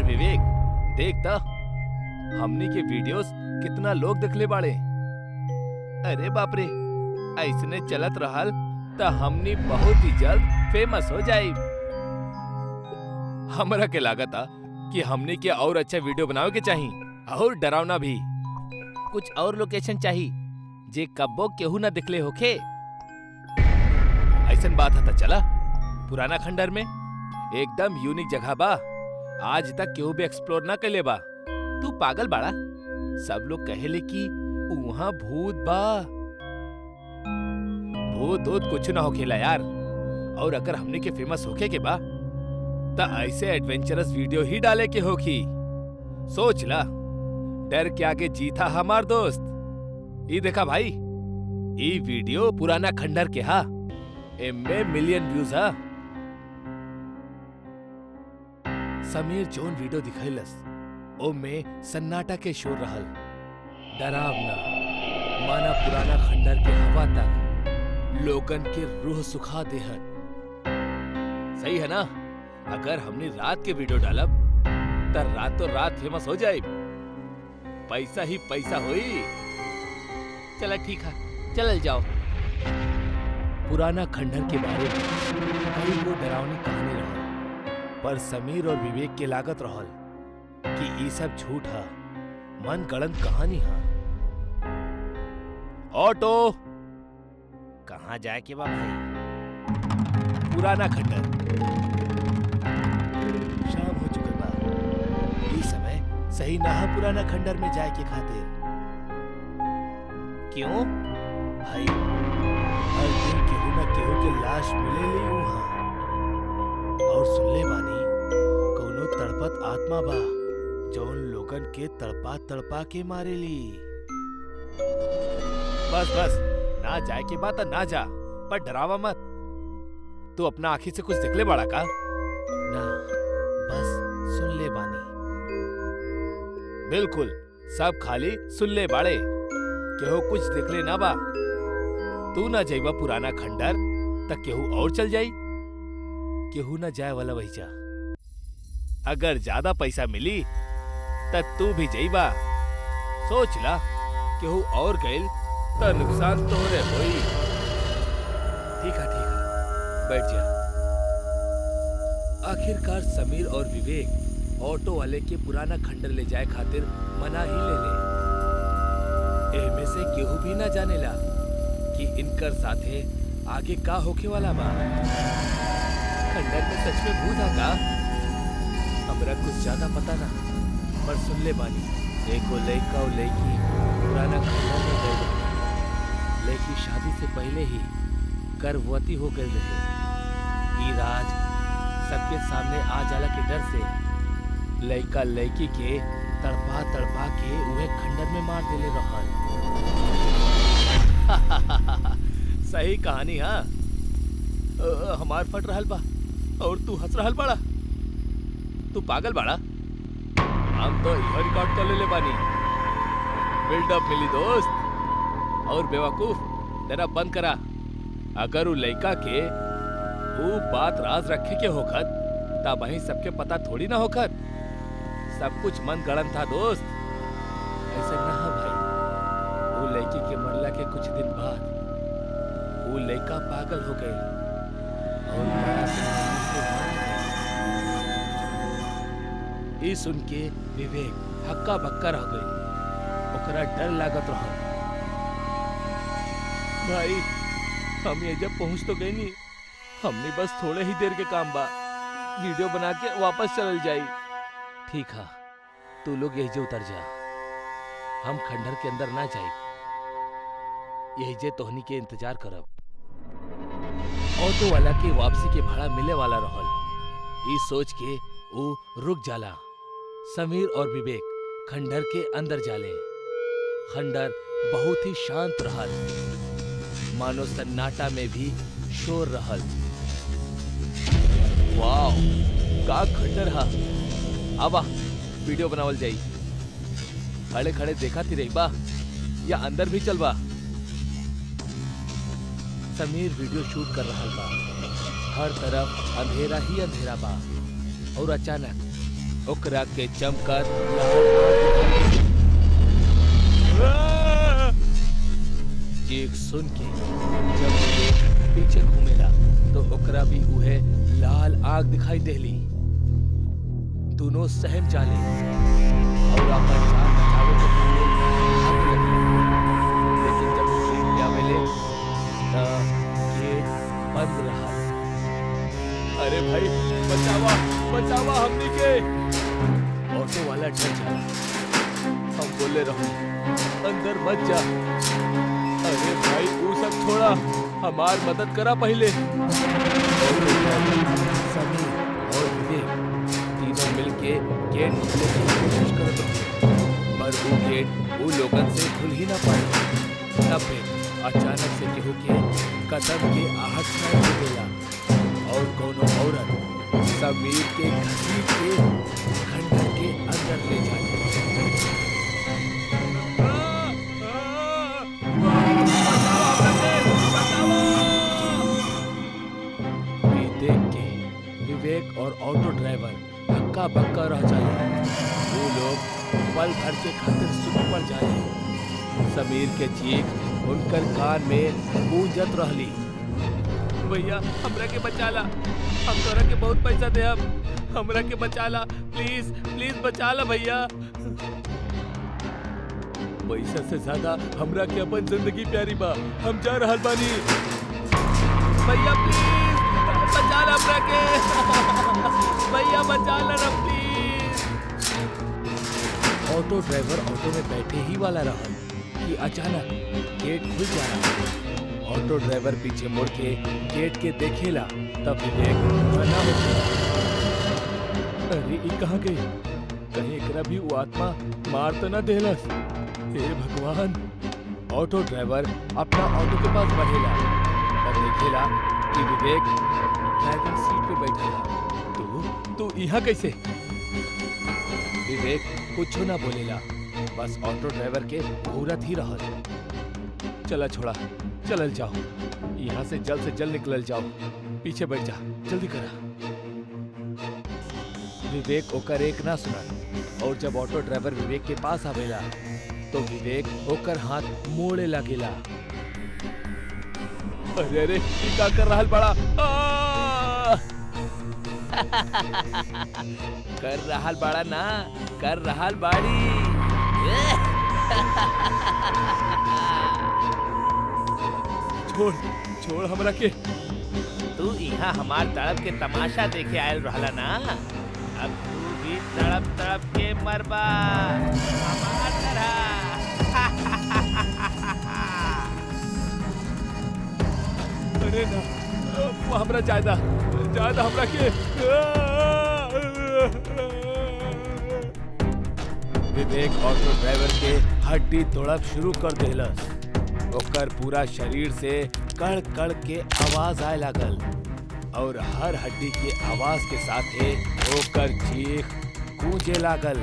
यार विवेक, देख ता हमनी के वीडियोस कितना लोग देखले बाड़े। अरे बाप रे, ऐसने चलत रहल त हमनी बहुत ही जल्द फेमस हो जाई। हमरा के लागता कि हमनी के और अच्छा वीडियो बनावे के चाही, और डरावना भी। कुछ और लोकेशन चाही जे कब्बो केहू ना दिखले होखे। ऐसन बात है त चला पुराना खंडर में, एकदम यूनिक जगह बा, आज तक केहू भी एक्सप्लोर ना कइले बा। तू पागल बाड़ा? सब लोग कहेले कि वहाँ भूत बा। भूत भूत कुछ ना होखेला यार। और अगर हमने के फेमस होखे के बा त ऐसे एडवेंचरस वीडियो ही डाले के होखी। सोच ला, डर के आगे जीता हमार दोस्त। ये देखा भाई, ये वीडियो पुराना खंडर के हा, एमे मिलियन व्यूज हा। समीर जोन वीडियो दिखैलस ओमे सन्नाटा के शोर रहल, डरावना, माना पुराना खंडर के हवा तक लोगन के रूह सुखा देहत। सही है ना? अगर हमने रात के वीडियो डालब त रातों रात फेमस हो जाए, पैसा ही पैसा होई। चला ठीक है, चल जाओ। पुराना खंडर के बारे में कई गो डरावनी कहानी रहल, पर समीर और विवेक के लागत रहल कि ये सब झूठ है, मन गढ़ंत कहानी है। ऑटो, कहाँ जाए के बा भाई? पुराना खंडर। शाम हो चुके बा, ये समय सही ना है पुराना खंडर में जाए के खातिर। क्यों भाई? हर दिन केहू ना केहू के लाश मिलेली वहाँ, और सुनले बानी कोनो तड़पत आत्मा बा जौन लोगन के तड़पा तड़पा के मारेली। बस बस, ना जाए के बात ना जा, पर डरावा मत। तू अपना आँखी से कुछ दिखले बाड़ा का? ना, बस सुन ले बानी। बिल्कुल, सब खाली सुन ले बाड़े, केहू कुछ दिखले ना बा। तू ना जाइबा पुराना खंडर तक केहू और चल जाई, केहू ना जाए वाला वही जा। अगर ज्यादा पैसा मिली तब तू भी जाइबा। सोच ला, केहू और गइल तो नुकसान तोहरे होई। ठीक है, बैठ जा। आखिरकार समीर और विवेक ऑटो वाले के पुराना खंडर ले जाए खातिर मना ही ले ले। एमे से केहू भी ना जानेला कि इनकर साथे आगे का होके वाला बा। खंडर में सच में भूत है का? हमरा कुछ ज्यादा पता ना, पर सुन ले बानी एको लड़का और लड़की पुराना खंडर में गए रहे। लड़की शादी से पहले ही गर्भवती हो गई रहे। ई राज सबके सामने आ जाला के डर से लड़का लड़की के तड़पा तड़पा के उहे खंडर में मार देले रहल। सही कहानी हाँ। हमार फट रहल बा और तू हंस रहल बाड़ा। तू पागल बाड़ा? हम तो इहो रिकॉर्ड कर ले बानी। बिल्डअप मिली दोस्त। और बेवकूफ, तेरा बंद करा। अगर वो लड़का के वो बात राज रखे के होखत तब वहीं सबके पता थोड़ी ना होखत। सब कुछ मन गढ़ंत था दोस्त, ऐसे ना है भाई। वो लड़की के मरला के कुछ दिन बाद वो लड़का पागल हो गए और बड़ा बीमारी से मर गए। ई सुन के विवेक हक्का बक्का रह गई, ओकरा डर लागत रहा। भाई हम ये जब पहुंच तो गए नहीं, हमने बस थोड़े ही देर के काम बा, वीडियो बना के वापस चल जाई। ठीक है, तू लोग यही जे उतर जा, हम खंडर के अंदर ना जाए, यही जे तोहनी के इंतजार करब। ऑटो वाला के वापसी के भाड़ा मिले वाला रहल। ई सोच के वो रुक जाला। समीर और विवेक खंडर के अंदर जाले। खंडर बहुत ही शांत रहल, मानो सन्नाटा में भी शोर रहल। वाव, का खंडर हा। आवा वीडियो बनावल जाई। खड़े खड़े देखा थी रही बा या अंदर भी चल बा। समीर वीडियो शूट कर रहा बा। हर तरफ अंधेरा ही अंधेरा बा और अचानक ओकरा के चमकर लाल चीख सुन के जब विवेक पीछे घूमेला तो ओकरा भी उहे लाल आग दिखाई देली। दोनों सहम जाले और अपन जान बचावे के लिए भागे लगे। लेकिन जब ट्रेन के आवेले त गेट बंद रहा। अरे भाई बचावा बचावा हमनी के। ऑटो वाला डर जाला। हम बोले रहो अंदर मत जा। अरे भाई वो सब छोड़ा, हमार मदद करा पहले। समीर और विवेक तीनों मिलके गेट खोलने की कोशिश करते हैं, पर वो गेट वो लोगन से खुल ही ना पाए। तब फिर अचानक से केहू के कदम के आहट सुनाई देला और कोनो औरत समीर के घसीट के खंडर के अंदर ले जाए। विवेक और ऑटो ड्राइवर हक्का बक्का रह जाए। वो लोग पल भर के खातिर सुन पड़ जाए। समीर के चीख उनकर कान में गूंजत रहली। भैया हमरा के बचाला, हम तोरा के बहुत पैसा दे, हमरा के बचाला, प्लीज प्लीज बचाला भैया। पैसा से ज्यादा हमरा के अपन जिंदगी प्यारी बा, हम जा रहल बानी। भैया प्लीज बचाला हमरा के, भैया बचाला ना प्लीज। ऑटो ड्राइवर ऑटो में बैठे ही वाला रहा कि अचानक गेट खुल जाना। ऑटो ड्राइवर पीछे मुड़ के गेट के देखेला तब विवेक मना हो गया। अरे ये कहाँ गई? कहीं एकरा भी वो आत्मा मार तो ना देलस? हे भगवान! ऑटो ड्राइवर अपना ऑटो के पास बढ़ेला और देखेला कि विवेक ड्राइविंग सीट पे बैठा था। तू यहाँ कैसे? विवेक कुछ ना बोलेला, बस ऑटो ड्राइवर के घूरत ही रहल। चला छोड़ा, चलल जाओ, यहाँ से जल्द निकलल जाओ। पीछे बैठ जा, जल्दी करा। विवेक ओकर एक ना सुना और जब ऑटो ड्राइवर विवेक के पास आवेला तो विवेक ओकर हाथ मोड़े लगेला। अरे अरे ये का कर रहल बड़ा? कर रहल बड़ा ना, कर रहल बाड़ी। छोड़ छोड़ हमरा के। तू यहाँ हमार तड़प के तमाशा देखे आयल रहला ना, अब तू भी तड़प तड़प के मरबा हमार तरह। अरे ना, हमरा ज्यादा हमरा के। विवेक ऑटो ड्राइवर के हड्डी तोड़ब शुरू कर देलस। ओकर पूरा शरीर से कड़ कड़ के आवाज आए लागल और हर हड्डी के आवाज के साथे ओकर चीख गूंजे लागल।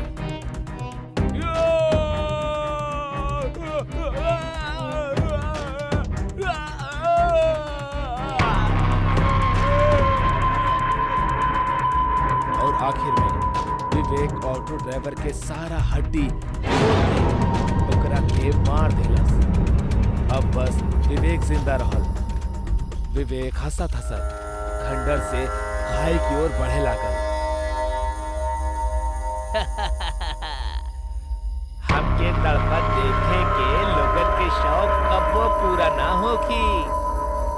और आखिर में विवेक ऑटो ड्राइवर के सारा हड्डी ओकरा के मार देलस। अब बस विवेक जिंदा रहल। विवेक हंसत हंसत खंडर से खाई की ओर बढ़े लागल। हमके तड़पत देखे के लोगन के शौक कब्बो पूरा ना होखी।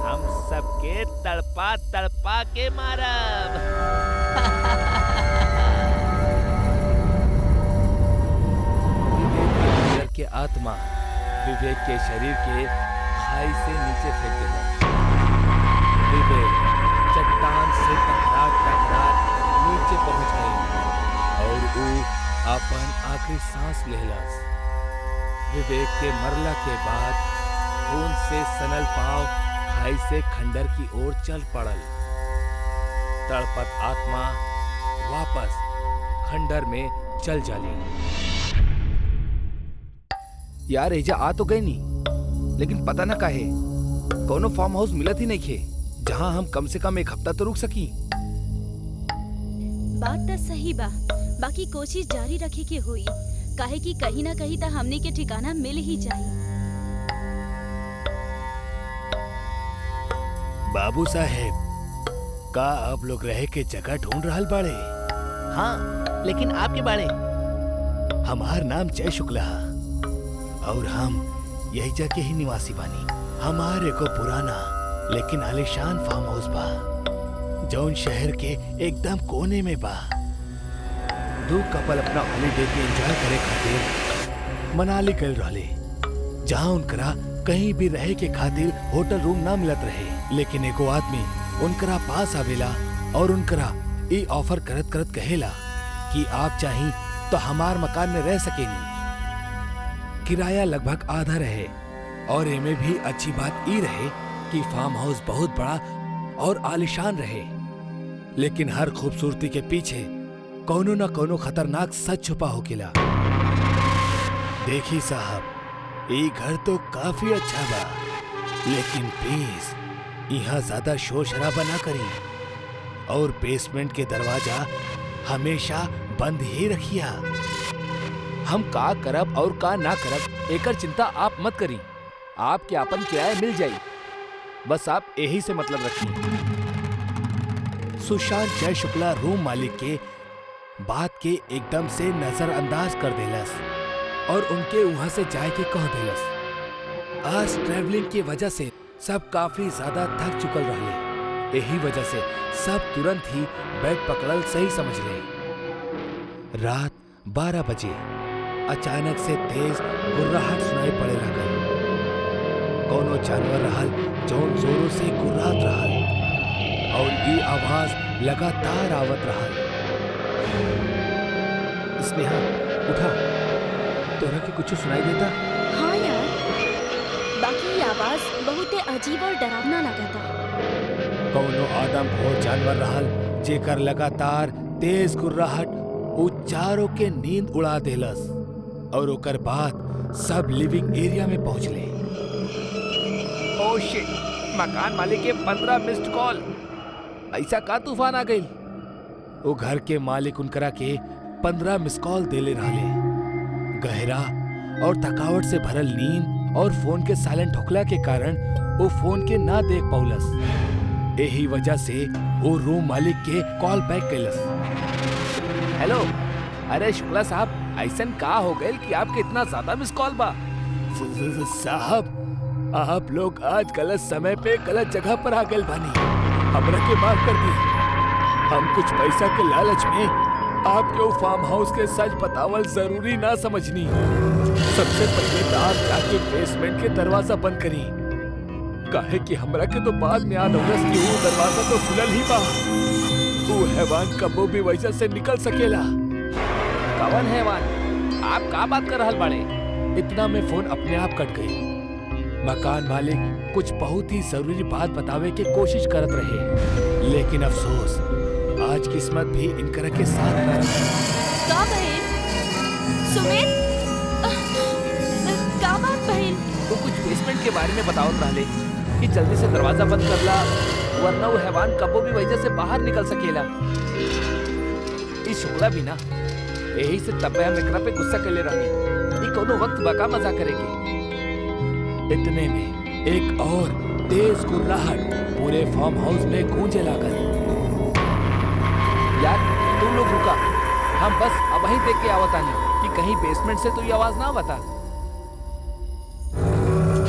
हम सबके तड़पा तड़पा के मारब। विवेक के आत्मा विवेक के शरीर के खाई से नीचे फेंक देगा। विवेक चट्टान से टकरा नीचे पहुंच गई और वो अपन आखिरी सांस लेलस। विवेक के मरला के बाद खून से सनल पांव खाई से खंडर की ओर चल पड़ल। तड़पत आत्मा वापस खंडर में चल जाली। यार एजा आ तो गई नहीं, लेकिन पता न काहे कोनो फार्म हाउस मिलत ही नहीं खे जहां हम कम से कम एक हफ्ता तो रुक सकी। बात तो सही बा, बाकी कोशिश जारी रखे के हुई, काहे कि कहीं ना कहीं तो हमनी के ठिकाना मिल ही जाए। बाबू साहेब, का आप लोग रहे के जगह ढूंढ रहल बाड़े? हाँ, लेकिन आपके बारे? हमार नाम जय शुक्ला और हम यही जगह ही निवासी बानी। हमारे को पुराना लेकिन आलीशान फार्म हाउस बा जौन शहर के एकदम कोने में बा। दो कपल अपना हॉलीडे के एंजॉय करे खातिर मनाली गए रहले, जहाँ उनकरा कहीं भी रहे के खातिर होटल रूम ना मिलत रहे। लेकिन एगो आदमी उनकरा पास आवेला और उनकरा ई ऑफर करत करत कहेला कि आप चाही तो हमार मकान में रह सकेनी। किराया लगभग आधा रहे और एमे भी अच्छी बात ई रहे कि फार्म हाउस बहुत बड़ा और आलीशान रहे। लेकिन हर खूबसूरती के पीछे कोनो न कोनो खतरनाक सच छुपा होकेला। देखी साहब, ये घर तो काफी अच्छा बा, लेकिन प्लीज यहाँ ज्यादा शोर शराबा ना करी और बेसमेंट के दरवाजा हमेशा बंद ही रखिया। हम का करब और का ना करब एकर चिंता आप मत करी, आपके आपन किराया मिल जाई, बस आप यही से मतलब रखिए। सुशांत जय शुक्ला रूम मालिक के बात के एकदम से नजरअंदाज कर देलस और उनके वहां से जाए के कह देलस। आज ट्रैवलिंग की वजह से सब काफी ज्यादा थक चुकल रहले, यही वजह से सब तुरंत ही बेड पकड़ल सही समझ ले। रात 12 बजे अचानक से तेज गुर्राहट सुनाई पड़े लगल। कोनो जानवर रहल जौन जोरों से गुर्रात रहल और ये आवाज लगातार आवत रहल। स्नेहा उठा, तोरा के कुछ सुनाई देता? हाँ यार, बाकी ये आवाज बहुत अजीब और डरावना लगा था। कौनो आदमखोर जानवर रहल जेकर लगातार तेज गुर्राहट उ चारों के नींद उड़ा देलस और ओकर बाद सब लिविंग एरिया में पहुंचले। ओह शिट, मकान मालिक के 15 मिस्ड कॉल, ऐसा का तूफान आ गई? वो घर के मालिक उनकरा के 15 मिस कॉल देले रहले। गहरा और थकावट से भरल नींद और फोन के साइलेंट होखला के कारण वो फोन के ना देख पौलस। यही वजह से वो रूम मालिक के कॉल बैक कैलस। हेलो, अरे शुक्ला साहब, ऐसन का हो गए कि आपके इतना ज्यादा मिस कॉल बा? साहब, आप लोग आज गलत समय पे गलत जगह पर आ गए बानी, हमरा के माफ कर दी। हम कुछ पैसा के लालच में आपके वो फार्म हाउस के सच बतावल जरूरी ना समझनी। सबसे पहले तो आप जाके बेसमेंट के दरवाजा बंद करी, काहे कि हमरा के तो बाद में याद होगा कि वो दरवाजा तो खुलल ही बा। वो हैवान कबो भी वजह से निकल सकेला। कौन हैवान? आप का बात कर रहल बाड़े? इतना में फोन अपने आप कट गई। मकान मालिक कुछ बहुत ही जरूरी बात बतावे के कोशिश करत रहे, लेकिन अफसोस आज किस्मत भी इनकर के साथ न रही। का बहन? सुमित? का बात बहन? वो कुछ बेसमेंट के बारे में बतावत रहले कि जल्दी से दरवाजा बंद करला, वरना वो हैवान कबो भी वजह से बाहर निकल सकेला। इस शुक्ला भी ना, यही से तब हम एकरा पे गुस्सा कैले रहनी। ई कोनो वक्त बका मजा करेगी। इतने में एक और तेज गुर्राहट पूरे फार्म हाउस में गूंजे लागल। यार तुम लोग रुका, हम बस अब ही देख के आवतानी कि कहीं बेसमेंट से तो ये आवाज ना आवता।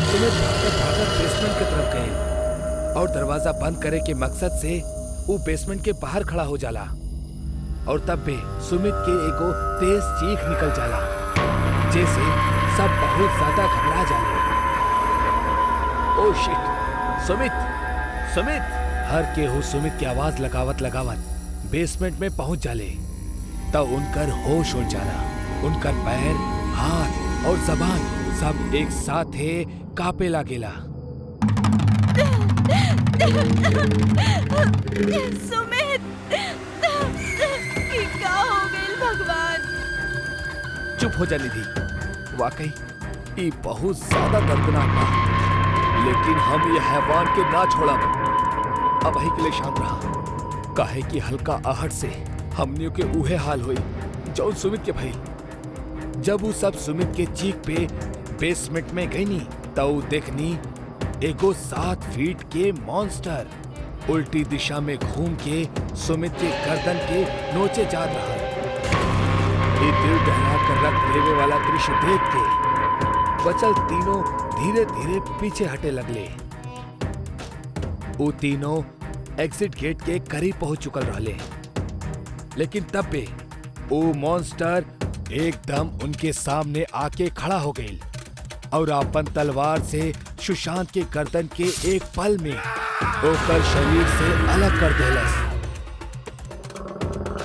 सुमित भागत बेसमेंट की तरफ गए और दरवाजा बंद करे के मकसद से वो बेसमेंट के बाहर खड़ा हो जाला और तब भी सुमित के एगो तेज चीख निकल जाला, जैसे सब बहुत ज्यादा घबरा जाले। Oh shit, Sumit, Sumit! हर केहू सुमित की आवाज लगावत लगावत बेसमेंट में पहुंच जाले। तब उनकर होश उड़ जाला, उनकर पैर, हाथ और जबान सब एक साथ कांपे लागेला। सुमित! क्या हो गई भगवान? चुप हो जा निधि, वाकई ये बहुत ज्यादा दर्दनाक बा, लेकिन हम ये हैवान के ना छोड़ब। अब ही के लिए शांत रहा, काहे कि हल्का आहट से हमनियों के उहे हाल हुई जो सुमित के भाई जब वो सब सुमित के चीख पे बेसमेंट में गई नी तो देखनी एगो 7 फीट के मॉन्स्टर उल्टी दिशा में घूम के सुमित के गर्दन के नोचे जा रहा। ये दिल दहला कर रख देने वाला दृश्य देख के बचल तीनों धीरे धीरे पीछे हटे लगले। वो तीनों एग्जिट गेट के करीब पहुंच चुकल रहले, लेकिन तब पे वो मॉन्स्टर एकदम उनके सामने आके खड़ा हो गई और अपन तलवार से सुशांत के गर्दन के एक पल में ओकर शरीर से अलग कर देलस।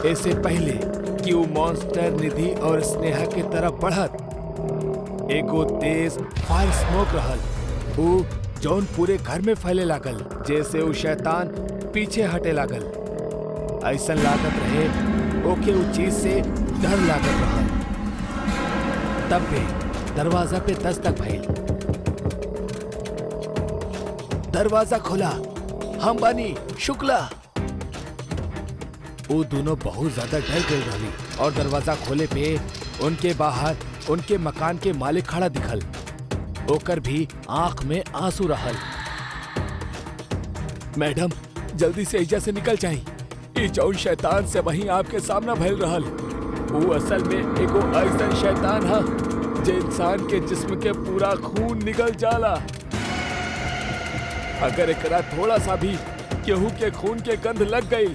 इससे पहले कि वो मॉन्स्टर निधि और स्नेहा के तरफ बढ़त, एगो तेज फायर स्मोक रहल वो जौन पूरे घर में फैले लागल, जैसे वो शैतान पीछे हटे लागल। ऐसा लागत रहे ओके वो चीज से डर लागत रहल। तब पे दरवाजा पे दस्तक भइल। दरवाजा खोला, हम बानी शुक्ला। वो दोनों बहुत ज्यादा डर गए रहली और दरवाजा खोले पे उनके बाहर उनके मकान के मालिक खड़ा दिखल। ओकर भी आंख में आंसू रहल। मैडम जल्दी से एजा से निकल जाई, ई जौन शैतान से वहीं आपके सामना भइल रहल वो असल में एगो ऐसा शैतान है जो इंसान के जिस्म के पूरा खून निकल जाला। अगर एकरा थोड़ा सा भी केहू के खून के गंध लग गई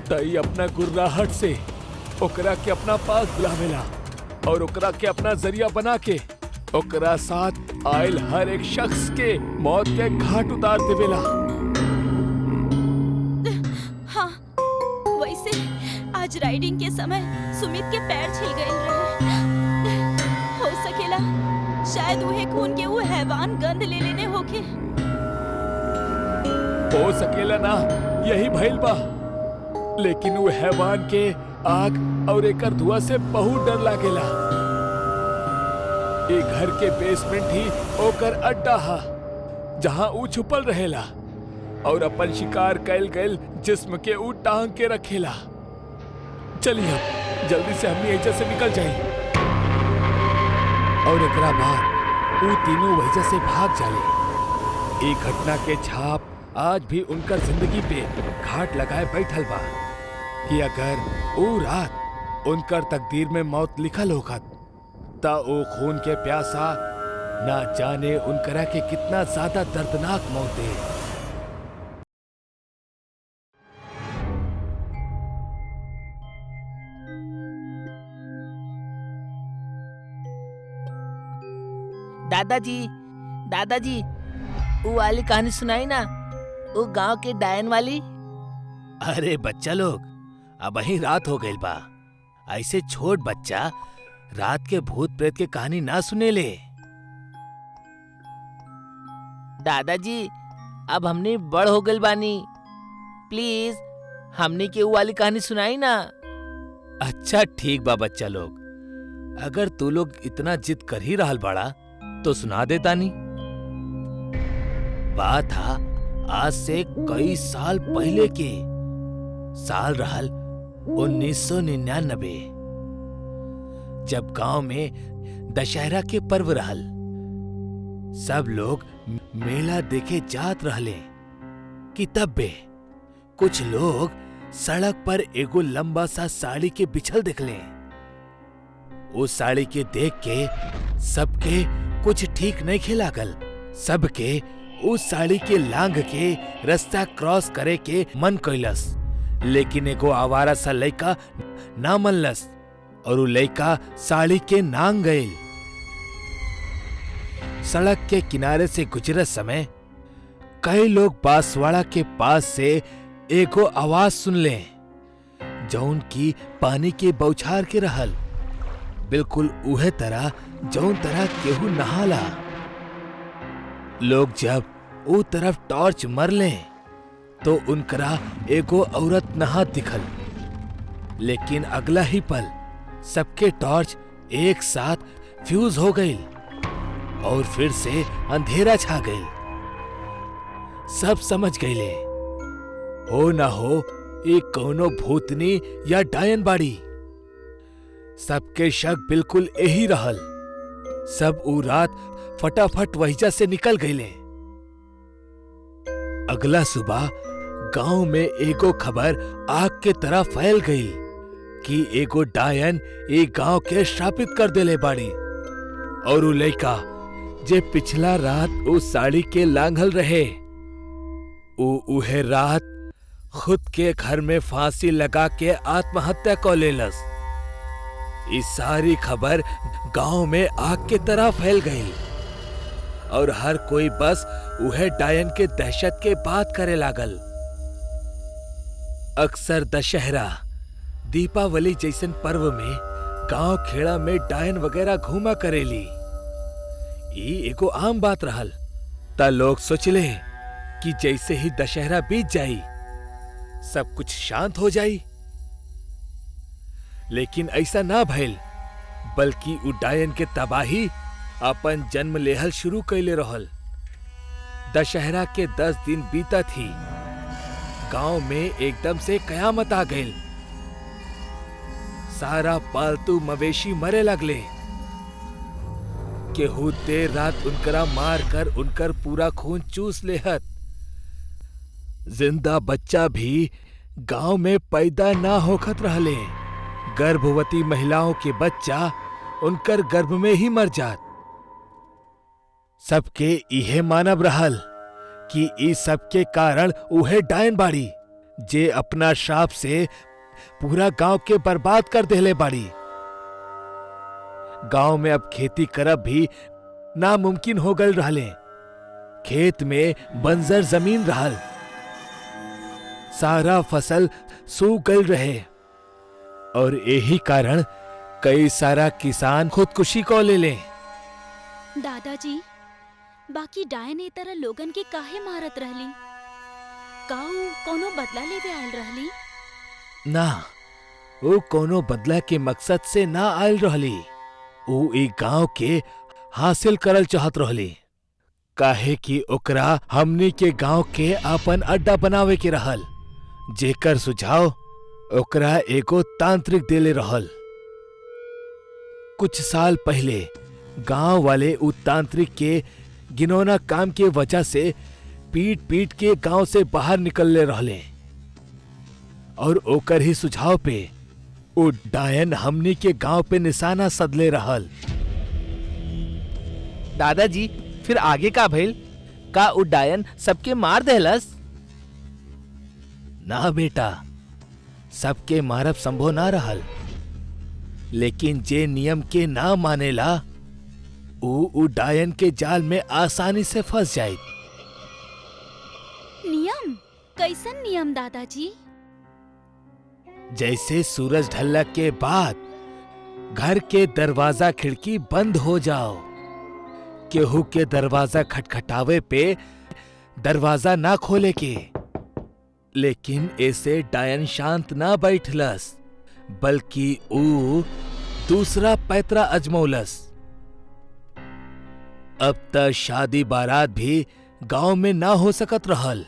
तो ई अपना गुर्राहट से ओकरा के अपना पास बुलावेला और ओकरा के अपना जरिया बना के ओकरा साथ आयल हर एक शख्स के मौत के घाट उतार देवेला। हाँ, वैसे आज राइडिंग के समय सुमित के पैर छिल गए रहे। हो सकेला शायद उहे खून के वो हैवान गंध ले लेने होके। हो सकेला ना, यही भइल बा। लेकिन वो हैवान के आग और एकर धुआं से बहुत डर लागेला। ये घर के बेसमेंट ही ओकर अड्डा हा जहां ऊ छुपल रहेला और अपन शिकार कैल गैल जिस्म के ऊ टांग के रखेला। चलिए अब जल्दी से हमनी एजा से निकल जाई। और एकरा बाद ऊ तीनों वजह से भाग जाले। एक घटना के छाप आज भी उनकर जिंदगी पे घाट लगाए बैठल बा कि अगर वो रात उनकर तकदीर में मौत लिखल होखत ता वो खून के प्यासा ना जाने उनकरा के कितना ज्यादा दर्दनाक मौत दे। दादाजी दादाजी वो वाली कहानी सुनाई ना, वो गांव के डायन वाली। अरे बच्चा लोग, अब वही रात हो गई बा। ऐसे छोट बच्चा रात के भूत प्रेत के कहानी ना सुने ले। दादाजी अब हमने बड़ हो गए बानी, प्लीज हमने के वो वाली कहानी सुनाई ना। अच्छा ठीक बा बच्चा लोग, अगर तू लोग इतना जिद कर ही रहल बड़ा तो सुना देता नी। बात था आज से कई साल पहले के। साल रहल 1999, जब गांव में दशहरा के पर्व रहल। सब लोग मेला देखे जात रहले कि तब बे कुछ लोग सड़क पर एगो लंबा सा साड़ी के बिछल देखले। उस साड़ी के देख के सबके कुछ ठीक नहीं खिलागल। सबके उस साड़ी के लांग के रास्ता क्रॉस करे के मन कैलस, लेकिन एगो आवारा सा लड़का ना मनलस और वो लड़का साड़ी के नांग गईल। सड़क के किनारे से गुजरत समय कई लोग बांसवाड़ा के पास से एगो आवाज सुन ले, जौन की पानी के बौछार के रहल। बिल्कुल उहे तरह जौन तरह केहू नहाला। लोग जब ऊ तरफ टॉर्च मर ले तो उनकरा एगो औरत नहात दिखल, लेकिन अगला ही पल सबके टॉर्च एक साथ फ्यूज हो गई और फिर से अंधेरा छा गई। सब समझ गईले हो ना हो एक कौनो भूतनी या डायन बाड़ी। सबके शक बिल्कुल यही रहल। सब ऊ रात फटाफट वहीजा से निकल गईले। अगला सुबह गांव में एगो खबर आग के तरह फैल गई कि एगो डायन एक गांव के श्रापित कर देले बाड़ी। और ऊ लइका जे पिछला रात ऊ साड़ी के लांघल रहे, उहे रात खुद के घर में फांसी लगा के आत्महत्या कर लेलस। इस सारी खबर गांव में आग के तरह फैल गई और हर कोई बस उहे डायन के दहशत के बात करे लागल। अक्सर दशहरा, दीपावली जैसन पर्व में गांव खेड़ा में डायन वगैरह घूमा करेली। ई एगो आम बात रहल। ता लोग सोचले कि जैसे ही दशहरा बीत जाई सब कुछ शांत हो जाई, लेकिन ऐसा ना भइल, बल्कि उ डायन के तबाही अपन जन्म लेहल शुरू कैले रहल। दशहरा के 10 दिन बीता थी, गांव में एकदम से कयामत आ गई। सारा पालतू मवेशी मरे लगले। केहू देर रात उनकरा मार कर उनकर पूरा खून चूस लेहत। जिंदा बच्चा भी गांव में पैदा ना होखत रहले। गर्भवती महिलाओं के बच्चा उनकर गर्भ में ही मर जात। सबके इहे मानव रहल कि इस सब के कारण उहे डायन बाड़ी जे अपना श्राप से पूरा गांव के बर्बाद कर देले बाड़ी। गांव में अब खेती करब भी नामुमकिन हो गल रहले। खेत में बंजर जमीन रहल, सारा फसल सूख गल रहे और यही कारण कई सारा किसान खुदकुशी को ले ले। दादाजी, बाकी डायन ए तरह लोगन के काहे मारत रहली? काऊ कोनो बदला लेवे आयल रहली? ना, वो कोनो बदला के मकसद से ना आयल रहली। वो एक गांव के हासिल करल चाहत रहली, काहे कि ओकरा हमनी के गांव के अपन अड्डा बनावे के रहल, जेकर सुझाव ओकरा एगो तांत्रिक देले रहल। कुछ साल पहले गांव वाले उ तांत्रिक के गिनौना काम के वजह से पीट पीट के गांव से बाहर निकलले रहले और ओकर ही सुझाव पे उ डायन हमनी के गांव पे निशाना सदले रहल। दादाजी, फिर आगे का भइल? का उ डायन सबके मार देहलस? ना बेटा, सबके मारब संभव ना रहल, लेकिन जे नियम के ना मानेला उ डायन के जाल में आसानी से फंस जाए। नियम? कैसन नियम दादाजी? जैसे सूरज ढलने के बाद घर के दरवाजा खिड़की बंद हो जाओ, केहू के दरवाजा खटखटावे पे दरवाजा ना खोले के। लेकिन ऐसे डायन शांत ना बैठलस, बल्कि ऊ दूसरा पैतरा अजमौलस। अब तक शादी बारात भी गांव में ना हो सकत रहल,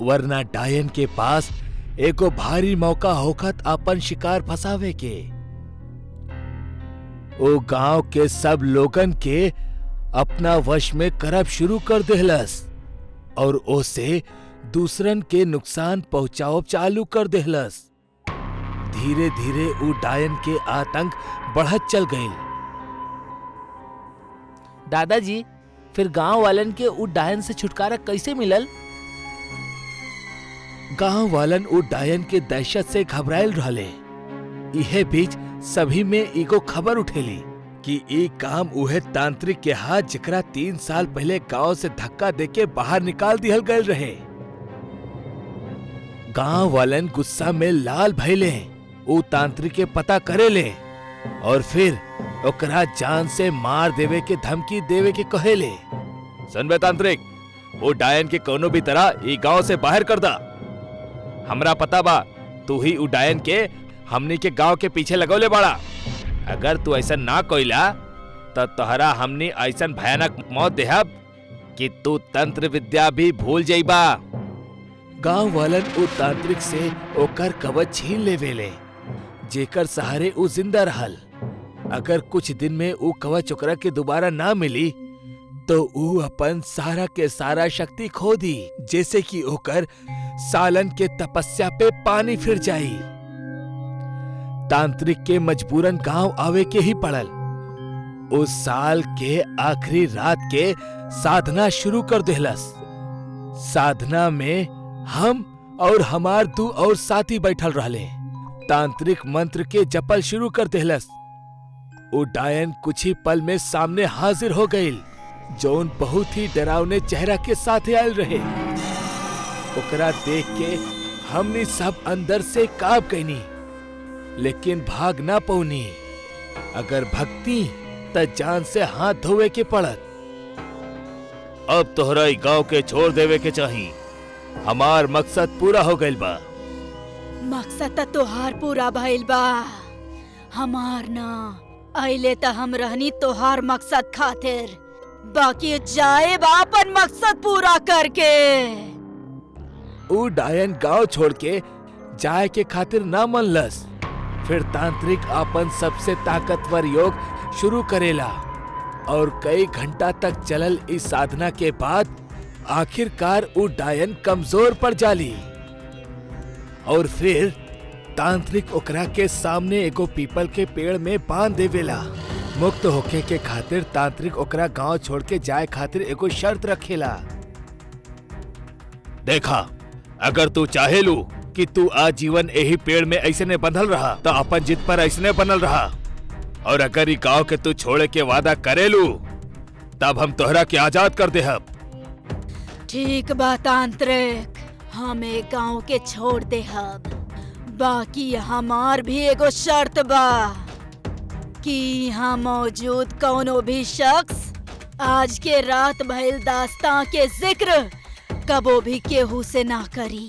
वरना डायन के पास एगो भारी मौका होखत अपन शिकार फंसावे के। ओ गांव के सब लोगन के अपना वश में करब शुरू कर देहलस और ओसे दूसरन के नुकसान पहुंचाओ चालू कर देहलस। धीरे धीरे उ डायन के आतंक बढ़त चल गई। दादाजी, फिर गांव वालन के उ डायन से छुटकारा कैसे मिलल? गांव वालन उ डायन के दहशत से घबरायल रहले। इहे बीच सभी में एगो खबर उठेली कि ई काम उहे तांत्रिक के हाथ जेकरा 3 साल पहले गांव से धक्का देके बाहर निकाल दिहल गए रहे। गांव वालन गुस्सा में लाल भइले, उ तांत्रिक के पता करेले और फिर ओकरा जान से मार देवे के धमकी देवे के कहेले। सुन बे तांत्रिक, वो डायन के कोनो भी तरह ई गांव से बाहर कर दा। हमरा पता बा तू ही उ डायन के हमनी के गांव के पीछे लगौले बाड़ा। अगर तू ऐसा ना कोइला तो तोहरा हमनी ऐसा भयानक मौत देहब कि तू तंत्र विद्या भी भूल जाइबा। गांव वालन उ तांत्रिक से ओकर कवच छीन लेवेले, जेकर सहारे ऊ जिंदा रहल। अगर कुछ दिन में ऊ कवच ओकरा के दोबारा ना मिली तो ऊ अपन सारा के सारा शक्ति खो दी, जैसे कि ओकर सालन के तपस्या पे पानी फिर जाई। तांत्रिक के मजबूरन गांव आवे के ही पड़ल। उस साल के आखिरी रात के साधना शुरू कर देहलस। साधना में हम और हमार 2 और साथी बैठल रहले। तांत्रिक मंत्र के जपल शुरू कर देहलस। वो डायन कुछ ही पल में सामने हाजिर हो गईल, जौन बहुत ही डरावने चेहरा के साथ आयल रहे। ओकरा देख के हमनी सब अंदर से कांप गईनी, लेकिन भाग ना पौनी। अगर भक्ति त जान से हाथ धोवे के पड़त। अब तोहरा ई गांव के छोड़ देवे के चाही। हमार मकसद पूरा हो गइल बा। मकसद त तोहार पूरा भइल बा, हमार ना। अइले त हम रहनी तोहार मकसद खातिर, बाकी जाए बा अपन मकसद पूरा करके। ऊ डायन गांव छोड़ के जाए के खातिर ना मनलस। फिर तांत्रिक अपन सबसे ताकतवर योग शुरू करेला और कई घंटा तक चलल इस साधना के बाद आखिरकार ऊ डायन कमजोर पड़ जाली। और फिर तांत्रिक ओकरा के सामने एगो पीपल के पेड़ में बांध देवेला। मुक्त होके के खातिर तांत्रिक ओकरा गांव छोड़ के जाए खातिर एगो शर्त रखेला। देखा, अगर तू चाहेलू कि तू आजीवन यही पेड़ में ऐसने बंधल रहा तो अपन जिद पर ऐसने बनल रहा, और अगर ई गांव के तू छोड़े के वादा करेलू तब हम तोहरा के आजाद कर देहब। ठीक बा तांत्रिक, हम एक गांव के छोड़ देहब, बाकी हमार भी एगो शर्त बा कि यहाँ मौजूद कौनो भी शख्स आज के रात भइल दास्तां के जिक्र कबो भी केहू से ना करी,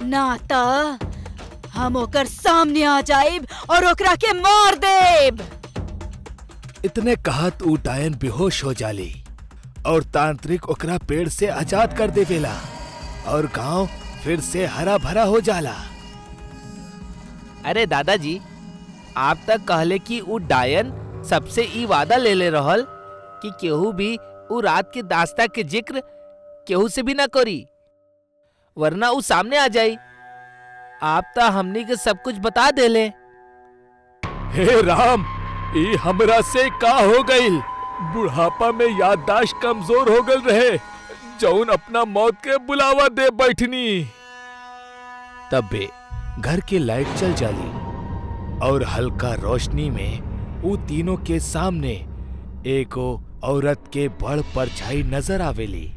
ना त हम ओकर सामने आ जाइब और ओकरा के मार देब। इतने कहत ऊ डायन बेहोश हो जाली और तांत्रिक ओकरा पेड़ से आजाद कर देवेला और गांव फिर से हरा भरा हो जाला। अरे दादाजी, आप तक कहले कि ऊ डायन सबसे ई वादा ले ले रहल कि केहू भी ऊ रात के दास्ता के जिक्र केहू से भी ना करी, वरना ऊ सामने आ जाई। आप तो हमनी के सब कुछ बता देले। हे राम, ई हमरा से का हो गईल? बुढ़ापा में याददाश्त कमजोर हो गल रहे, जौन अपना मौत के बुलावा दे बैठनी। तब बे घर के लाइट चल जाली और हल्का रोशनी में वो तीनों के सामने एगो औरत के बड़ परछाई नजर आवेली।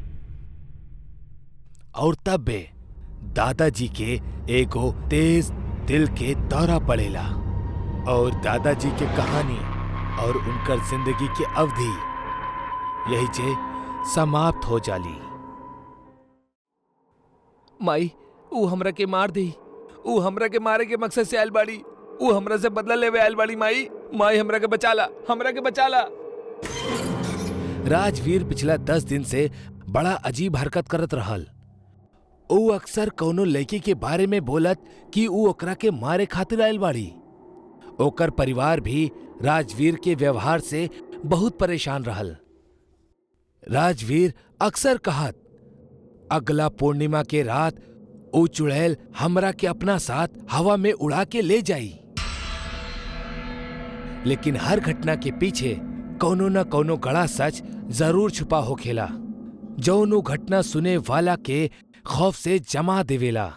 और तब बे दादाजी के एगो तेज दिल के दौरा पड़ेला और दादाजी के कहानी और उनकर जिंदगी की अवधि यही जे समाप्त हो जाली। माई, ऊ हमरा के मार दी। ऊ हमरा के मारे के मकसद से आयल बाड़ी। ऊ हमरा से बदला लेवे आयल बाड़ी। माई, माई हमरा के बचाला, हमरा के बचाला। राजवीर पिछला 10 दिन से बड़ा अजीब हरकत करत रहल। ऊ अक्सर कौनो लड़की के बारे में बोलत कि ऊ ओकरा के मारे खातिर आयल बाड़ी। ओकर परिवार भी राजवीर के व्यवहार से बहुत परेशान रहल। राजवीर अक्सर कहत, अगला पूर्णिमा के रात ऊ चुड़ैल हमरा के अपना साथ हवा में उड़ा के ले जाई। लेकिन हर घटना के पीछे कौनो न कौनो गड़ा सच जरूर छुपा होखेला, जौन ऊ घटना सुने वाला के खौफ से जमा देवेला।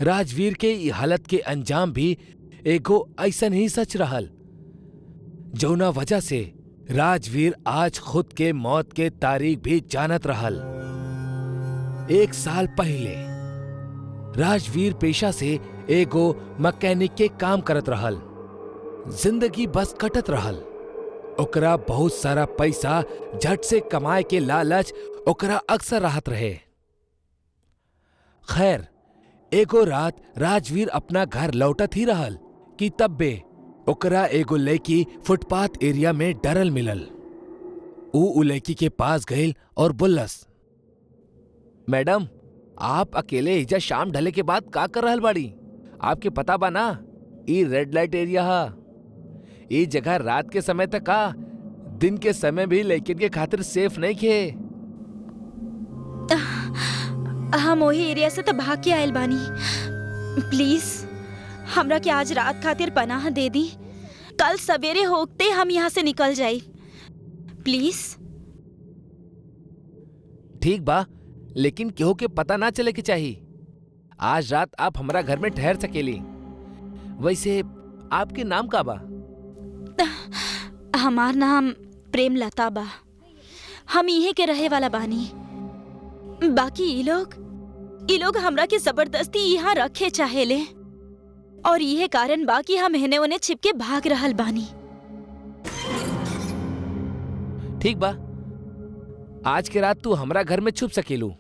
राजवीर के ई हालत के अंजाम भी एगो ऐसन ही सच रहल, जौना वजह से राजवीर आज खुद के मौत के तारीख भी जानत रहल। 1 साल पहले राजवीर पेशा से एगो मैकेनिक के काम करत रहल। जिंदगी बस कटत रहल। ओकरा बहुत सारा पैसा झट से कमाए के लालच ओकरा अक्सर रहत रहे। खैर, एगो रात राजवीर अपना घर लौटत ही रहल कि तब्बे ओकरा एगो लड़की फुटपाथ एरिया में डरल मिलल। ऊ लड़की के पास गईल और बोलस, मैडम, आप अकेले एजा शाम ढले के बाद का कर रहल बाड़ी? आपके पता बा ना, ई रेड लाइट एरिया हा। ई जगह रात के समय तक का दिन के समय भी लेकिन के खातिर सेफ नहीं खे। हम वही एरिया से तो भाग के आयल बानी। प्लीज हमरा के आज रात खातिर पनाह दे दी। कल सवेरे होते हम यहाँ से निकल जाई प्लीज। ठीक बा, लेकिन केहू के पता ना चले के चाहिए। आज रात आप हमारा घर में ठहर सकेली। वैसे आपके नाम का बा? हमार नाम प्रेमलता बा। हम इहे के रहे वाला बानी। बाकी ई लोग हमरा के जबरदस्ती यहाँ रखे चाहेले और इहे कारण बा कि हम हेने ओने छिप के भाग रहल बानी। ठीक बा, आज के रात तू हमरा घर में छुप सकेलू।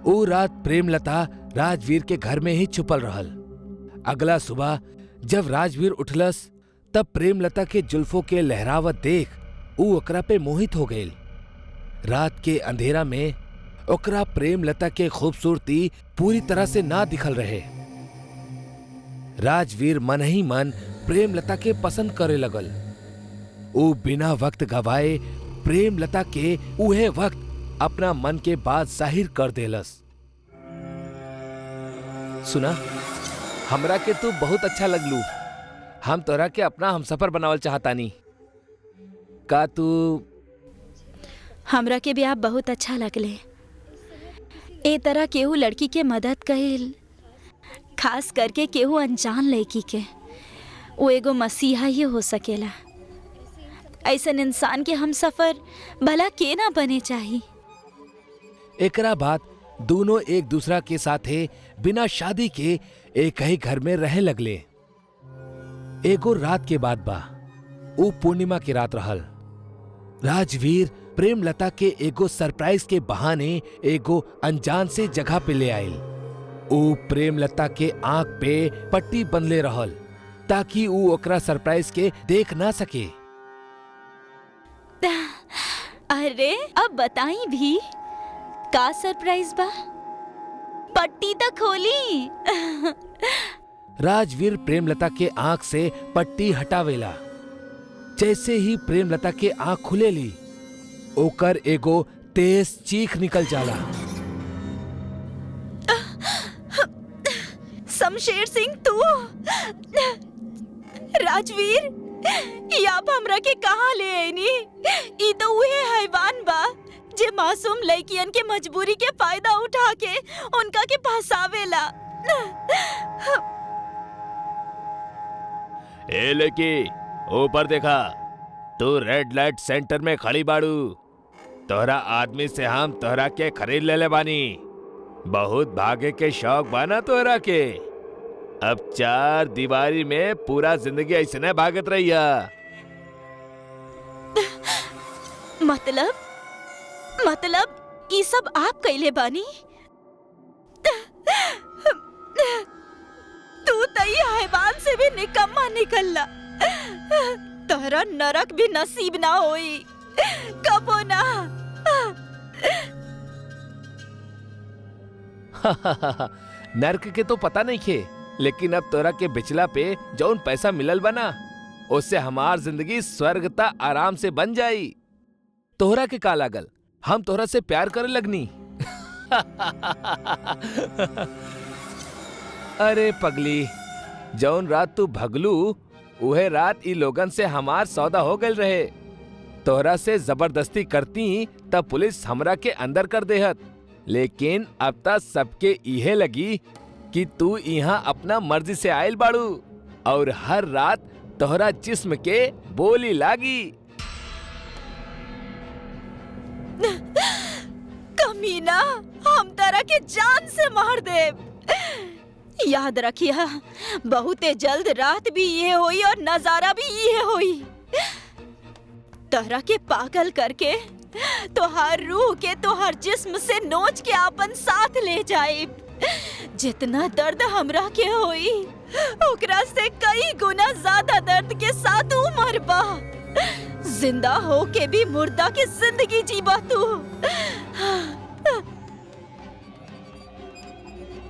ओ रात प्रेमलता राजवीर के घर में ही छुपल रहल। अगला सुबह जब राजवीर उठलस तब प्रेमलता के जुल्फों के लहरावत देख ऊ ओकरा पे मोहित हो गईल। रात के अंधेरा में ओकरा प्रेमलता के खूबसूरती पूरी तरह से ना दिखल रहे। राजवीर मन ही मन प्रेमलता के पसंद करे लगल। ऊ बिना वक्त गवाए प्रेमलता के उहे वक्त अपना मन के बात जाहिर कर देलस। सुना, हमरा के तू बहुत अच्छा लगलू। हम तोरा के अपना हमसफर बनावल चाहतानी। का तू? हमरा के भी आप बहुत अच्छा लगले। ए तरह केहू लड़की के मदद कइल, खास करके केहू अनजान लड़की के, वो एगो मसीहा ही हो सकेला। ऐसन इंसान के हम सफर भला के ना बने चाहिए। एकरा बाद दोनों एक दूसरा के साथे बिना शादी के एक ही घर में रहे लगले। एगो रात के बाद बा, ऊ पूर्णिमा की रात रहल। राजवीर प्रेमलता के एगो सरप्राइज के बहाने एगो अनजान से जगह पे ले आयल। ऊ प्रेमलता के आंख पे पट्टी बंधले रहल ताकि ऊ ओकरा सरप्राइज के देख ना सके। अरे अब बताई भी का सरप्राइज बा? पट्टी तो खोली। राजवीर प्रेमलता के आंख से पट्टी हटावेला। जैसे ही प्रेमलता के आंख खुलेली ओकर एगो तेज चीख निकल जाला। शमशेर सिंह तू? राजवीर, ये आप हमरा के कहाँ ले आईनी? ई तो उहे हैवान बा जे मासूम लड़कियन के मजबूरी के फायदा उठा के उनका के फंसावेला। ए लड़की, ऊपर देखा। तू रेड लाइट सेंटर में खड़ी बाड़ू। तोहरा आदमी से हम तोहरा के खरीद ले बानी। बहुत भागे के शौक बाना तोहरा के। अब 4 दीवारी में पूरा जिंदगी ऐसे भागत रहिया। मतलब ये सब आप कैले बानी? तू तई हैवान से भी निकम्मा निकलला। तोहरा नरक भी नसीब ना होई कबो ना। नर्क के तो पता नहीं खे, लेकिन अब तोरा के बिचला पे जौन पैसा मिलल बना उससे हमार जिंदगी स्वर्गता आराम से बन जाई। तोहरा के का लागल हम तोहरा से प्यार करे लगनी? अरे पगली, जौन रात तू भगलू उहे रात ई लोगन से हमार सौदा हो गल रहे। तोहरा से जबरदस्ती करती तब पुलिस हमरा के अंदर कर देहत, लेकिन अब तक सबके इहे लगी कि तू यहाँ अपना मर्जी से आयल बाड़ू और हर रात तोहरा जिस्म के बोली लागी। कमीना, हम तरह के जान से मार देब। याद रखिया, बहुते जल्द रात भी ये होई और नजारा भी ये होई। तरह के पागल करके तोहार रूह के तोहार जिस्म से नोच के अपन साथ ले जाए। जितना दर्द हमरा के होई ओकरा से कई गुना ज्यादा दर्द के साथ उमर बा। जिंदा हो के भी मुर्दा की जिंदगी जीबा तू।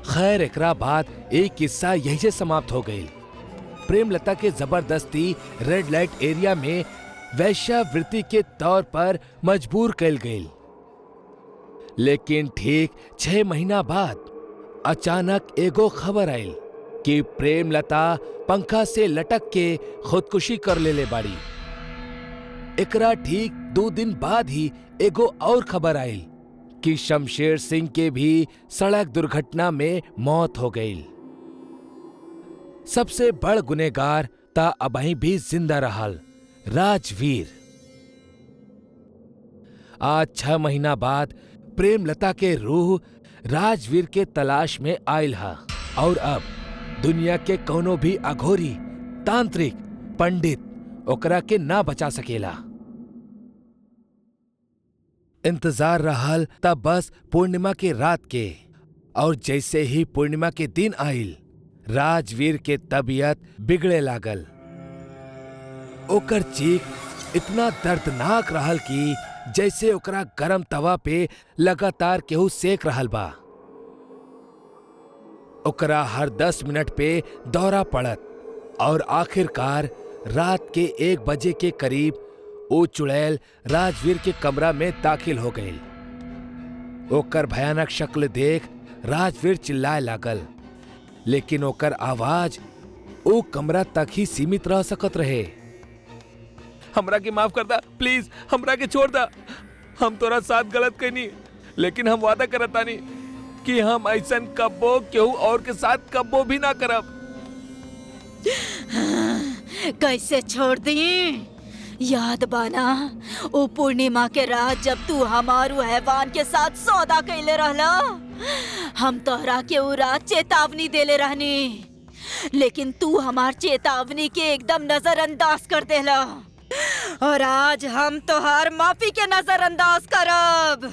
खैर एकरा बाद एक किस्सा यही से समाप्त हो गई। प्रेमलता के जबरदस्ती रेड लाइट एरिया में वैश्यावृत्ति के तौर पर मजबूर कैल गई। लेकिन ठीक 6 महीना बाद अचानक एगो खबर आयल कि प्रेमलता पंखा से लटक के खुदकुशी कर लेले बाड़ी। एकरा ठीक 2 दिन बाद ही एगो और खबर आयल कि शमशेर सिंह के भी सड़क दुर्घटना में मौत हो गई। सबसे बड़ गुनेगार ता अबहीं भी जिंदा रहल, राजवीर। आज 6 महीना बाद प्रेमलता के रूह राजवीर के तलाश में आयल हा और अब दुनिया के कोनो भी अघोरी, तांत्रिक, पंडित ओकरा के ना बचा सकेला। इंतजार रहल तब बस पूर्णिमा के रात के, और जैसे ही पूर्णिमा के दिन आइल राजवीर के तबीयत बिगड़े लागल। ओकर चीख इतना दर्दनाक रहल कि जैसे ओकरा गरम तवा पे लगातार केहू सेक रहल बा। ओकरा हर 10 मिनट पे दौरा पड़त और आखिरकार रात के 1 बजे के करीब वो चुड़ैल राजवीर के कमरा में दाखिल हो गई। ओकर भयानक शक्ल देख राजवीर चिल्लाए लागल, लेकिन ओकर आवाज वो कमरा तक ही सीमित रह सकत रहे। हमरा के माफ कर दा प्लीज, हमरा के छोड़ दा। हम तोरा साथ गलत कईनी, लेकिन हम वादा करतानी कि हम ऐसन कब्बो केहू और के साथ कब्बो भी ना करब। कैसे छोड़ दी? याद बाना ओ पूर्णिमा के रात जब तू हमारू हैवान के साथ सौदा कैले रहला? हम तोहरा के उ रात चेतावनी देले रहनी, लेकिन तू हमार चेतावनी के एकदम नजरअंदाज कर देला। और आज हम तोहार माफी के नजरअंदाज करब।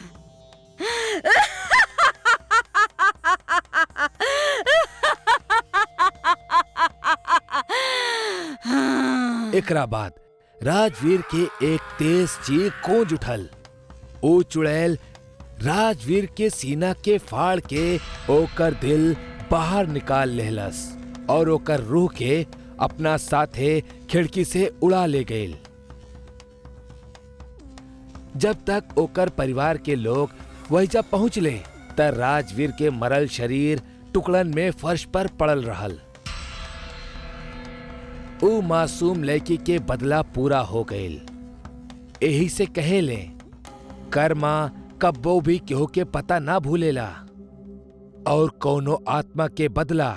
एकरा बाद राजवीर के एक तेज चीख गूंज उठल। ओ चुड़ैल राजवीर के सीना के फाड़ के ओकर दिल बाहर निकाल लेहलस और ओकर रूह के अपना साथे खिड़की से उड़ा ले गईल। जब तक ओकर परिवार के लोग वहीजा पहुंचले त राजवीर के मरल शरीर टुकड़न में फर्श पर पड़ल रहल। ऊ मासूम लड़की के बदला पूरा हो गईल। यही से कहेले कर्मा कब्बो भी केहू के पता ना भूलेला, और कोनो आत्मा के बदला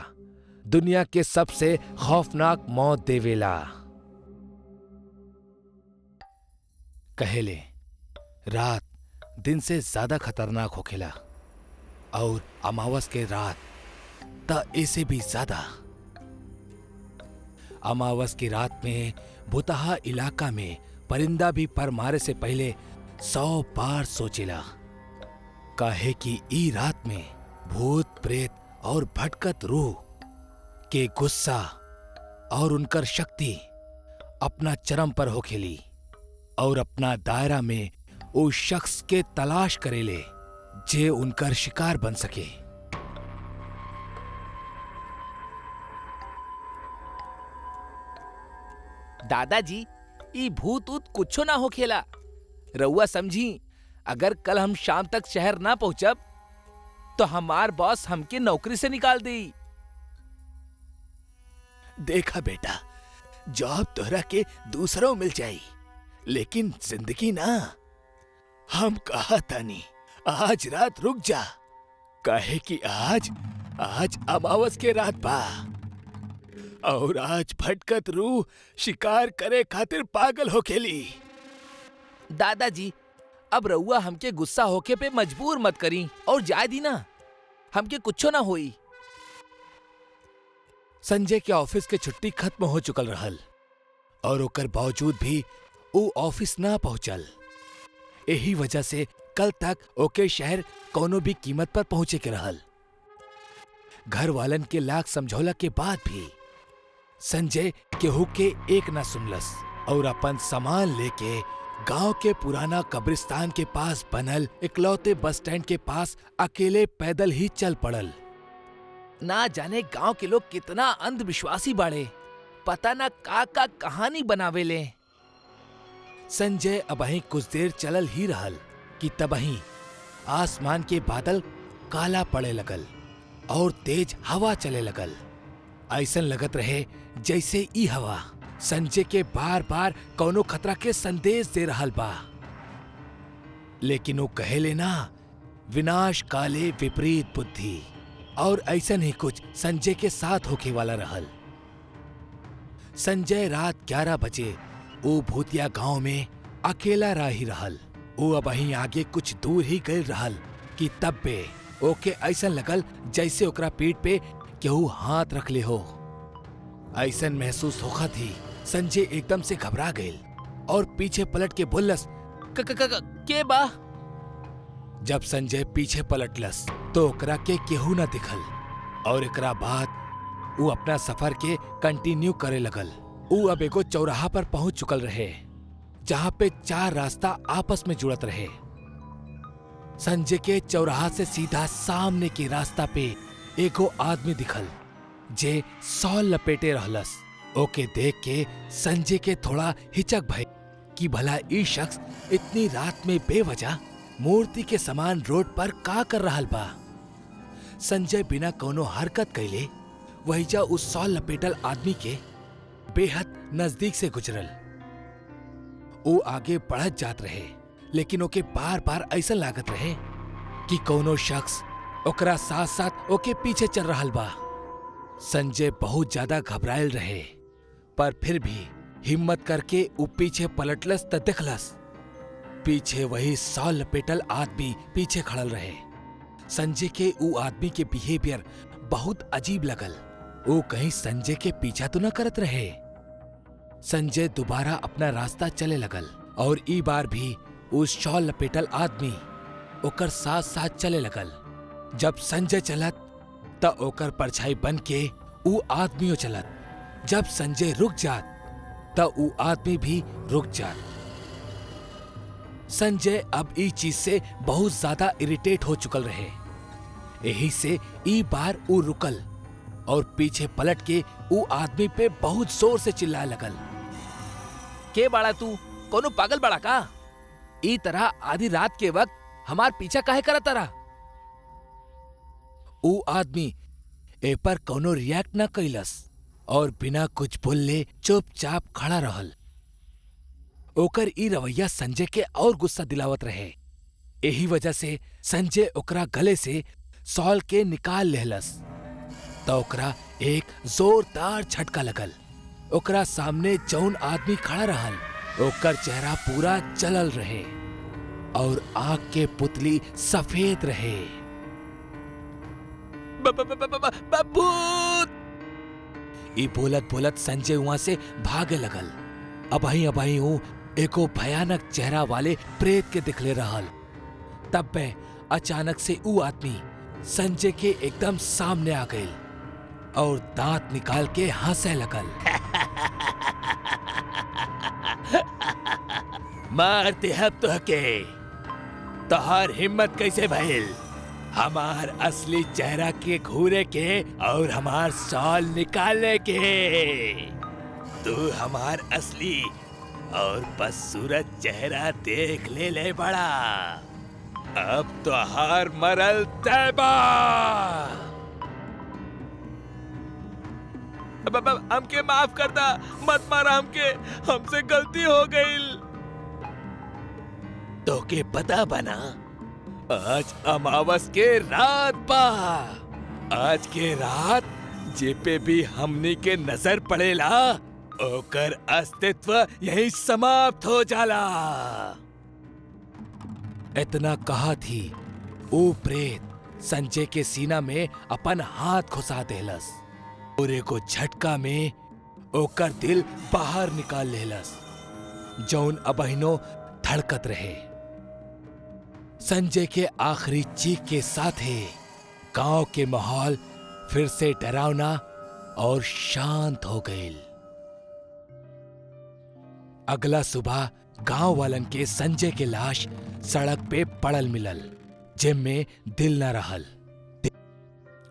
दुनिया के सबसे खौफनाक मौत देवेला। कहेले रात दिन से ज्यादा खतरनाक होखेला, और अमावस के रात त ऐसे भी ज्यादा। अमावस की रात में भुतहा इलाका में परिंदा भी पर मारे से पहले 100 बार सोचेला, काहे कि ई रात में भूत प्रेत और भटकत रूह के गुस्सा और उनकर शक्ति अपना चरम पर होखेली, और अपना दायरा में उस शख्स के तलाश करेले जे उनकर शिकार बन सके। दादाजी, ई भूत ऊत कुछो ना होखेला। रउआ समझी, अगर कल हम शाम तक शहर ना पहुंचब तो हमार बॉस हमके नौकरी से निकाल देई। देखा बेटा, जॉब तोहरा के दूसरों मिल जाई, लेकिन जिंदगी ना। हम कहा तानी आज रात रुक जा, काहे कि आज अमावस के रात बा, और आज भटकत रूह शिकार करे खातिर पागल होखेली। दादाजी, अब रउआ हमके गुस्सा होके पे मजबूर मत करी और जाए दी ना, हमके कुछो ना होई। संजय के ऑफिस के छुट्टी खत्म हो चुकल रहल, और ओकर बावजूद भी वो ऑफिस ना पहुंचल। यही वजह से कल तक ओके शहर कोनो भी कीमत पर पहुंचे के रहल। घर वालन के लाख समझौला के बाद भी संजय केहू के एक ना सुनलस, और अपन सामान लेके गांव के पुराना कब्रिस्तान के पास बनल इकलौते बस स्टैंड के पास अकेले पैदल ही चल पड़ल। ना जाने गांव के लोग कितना अंधविश्वासी बाड़े, पता ना का कहानी बनावेले। संजय अबहीं कुछ देर चलल ही रहल कि तबहीं आसमान के बादल काला पड़े लगल और तेज हवा चले लगल। ऐसन लगत रहे जैसे ई हवा संजय के बार बार कौनो खतरा के संदेश दे रहल बा। लेकिन वो कहेले ना, विनाश काले विपरीत बुद्धि, और ऐसन ही कुछ संजय के साथ होके वाला रहल। संजय रात 11 बजे वो भूतिया गांव में अकेला रह ही रहल। वो अब वहीं आगे कुछ दूर ही गए रहल कि तब पे ओके ऐसन लगल जैसे ओकरा पीठ पे केहू हाथ रख ले हो। ऐसन महसूस होखा थी। संजय एकदम से घबरा गए और पीछे पलट के बोलस, के बा? जब संजय पीछे पलटलस तो ओकरा के केहू न दिखल और एकरा बाद वो अपना सफर के कंटिन्यू करे लगल। वो अब एगो चौराहा पर पहुंच चुकल रहे जहां पे 4 रास्ता आपस में जुड़त रहे। संजय के चौराहा से सीधा सामने के रास्ता पे एगो आदमी दिखल जे शॉल लपेटे रहलस। ओके देख के संजय के थोड़ा हिचक भय कि भला ई शख्स इतनी रात में बेवजह मूर्ति के समान रोड पर का कर रहल बा। संजय बिना कोनो हरकत कैले वहीजा उस शॉल लपेटल आदमी के बेहद नजदीक से गुजरल। वो आगे बढ़त जात रहे, लेकिन ओके बार बार ऐसा लागत रहे कि कोनो शख्स ओकरा साथ साथ ओके पीछे चल रहल बा। संजय बहुत ज्यादा घबरायल रहे, पर फिर भी हिम्मत करके उ पीछे पलटलस त देखलस पीछे वही शॉल लपेटल आदमी पीछे खड़ल रहे। संजय के उ आदमी के बिहेवियर बहुत अजीब लगल। वो कहीं संजय के पीछा तो न करत रहे। संजय दोबारा अपना रास्ता चले लगल और ई बार भी उस शॉल लपेटल आदमी ओकर साथ साथ चले लगल। जब संजय चलत त ओकर परछाई बन के उ आदमियों चलत। जब संजय रुक जात त उ आदमी भी रुक जात। संजय अब ई चीज से बहुत ज्यादा इरिटेट हो चुकल रहे। यही से ई बार उ रुकल और पीछे पलट के उ आदमी पे बहुत जोर से चिल्लाए लगल, के बाड़ा तू? कोनो पागल बाड़ा का? ई तरह आधी रात के वक्त हमार पीछा काहे करत तारा? उ आदमी ए पर कोनो रिएक्ट न कैलस और बिना कुछ बोलले चुपचाप खड़ा रहल। ओकर ई रवैया संजय के और गुस्सा दिलावत रहे। यही वजह से संजय ओकरा गले से शॉल के निकाल लेहलस तो ओकरा एक जोरदार झटका लगल। ओकरा सामने जौन आदमी खड़ा रहल ओकर चेहरा पूरा जलल रहे और आंख के पुतली सफेद रहे। भूत! ई बोलत बोलत संजय वहां से भागे लगल। अबही हूँ एको भयानक चेहरा वाले प्रेत के दिखले रहल। तब पे अचानक से ऊ आदमी संजय के एकदम सामने आ गई और दांत निकाल के हंसे लगल। मारते हब तो के तोहार हिम्मत कैसे भइल हमार असली चेहरा के घूरे के और हमार शॉल निकालने के? तू हमार असली और बदसूरत चेहरा देख ले बड़ा। अब तो हार मरल तैबा। हमके माफ कर दा, मत मारा हमके, हमसे गलती हो गई। तो के पता बना आज अमावस के रात बा। आज के रात जे पे भी हमनी के नजर पड़ेला ओकर अस्तित्व यही समाप्त हो जाला। इतना कहा थी वो प्रेत संजय के सीना में अपन हाथ घुसा देलस और एगो झटका में ओकर दिल बाहर निकाल लेलस जौन अबहिनो धड़कत रहे। संजय के आखिरी चीख के साथ ही गांव के माहौल फिर से डरावना और शांत हो गई। अगला सुबह गांव वालन के संजय के लाश सड़क पे पड़ल मिलल जिनमें दिल न रहल।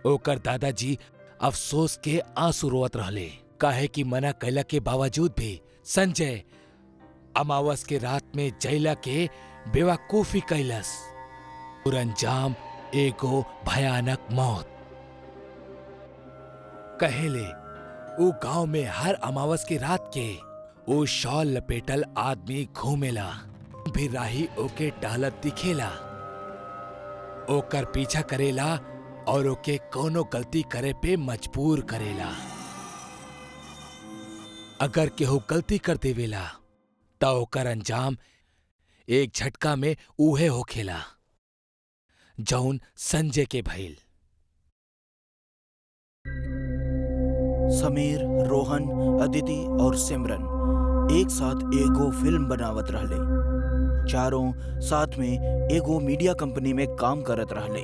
ओकर दादाजी अफसोस के आंसू रोवत रहले, काहे कि मना कैला के बावजूद भी संजय अमावस के रात में जैला के बेवकूफी कैलस और अंजाम एगो भयानक मौत। कहेले ऊ गांव में हर अमावस की रात के ऊ शॉल लपेटल आदमी घूमेला, भी राही ओके टहलत दिखेला, ओकर पीछा करेला और ओके कोनो गलती करे पे मजबूर करेला। अगर केहू गलती कर देवेला त ओकर अंजाम एक झटका में उहे होखेला जौन संजय के भइल। समीर, रोहन, अदिति और सिमरन एक साथ एगो फिल्म बनावत रहले। चारों साथ में एगो मीडिया कंपनी में काम करत रहले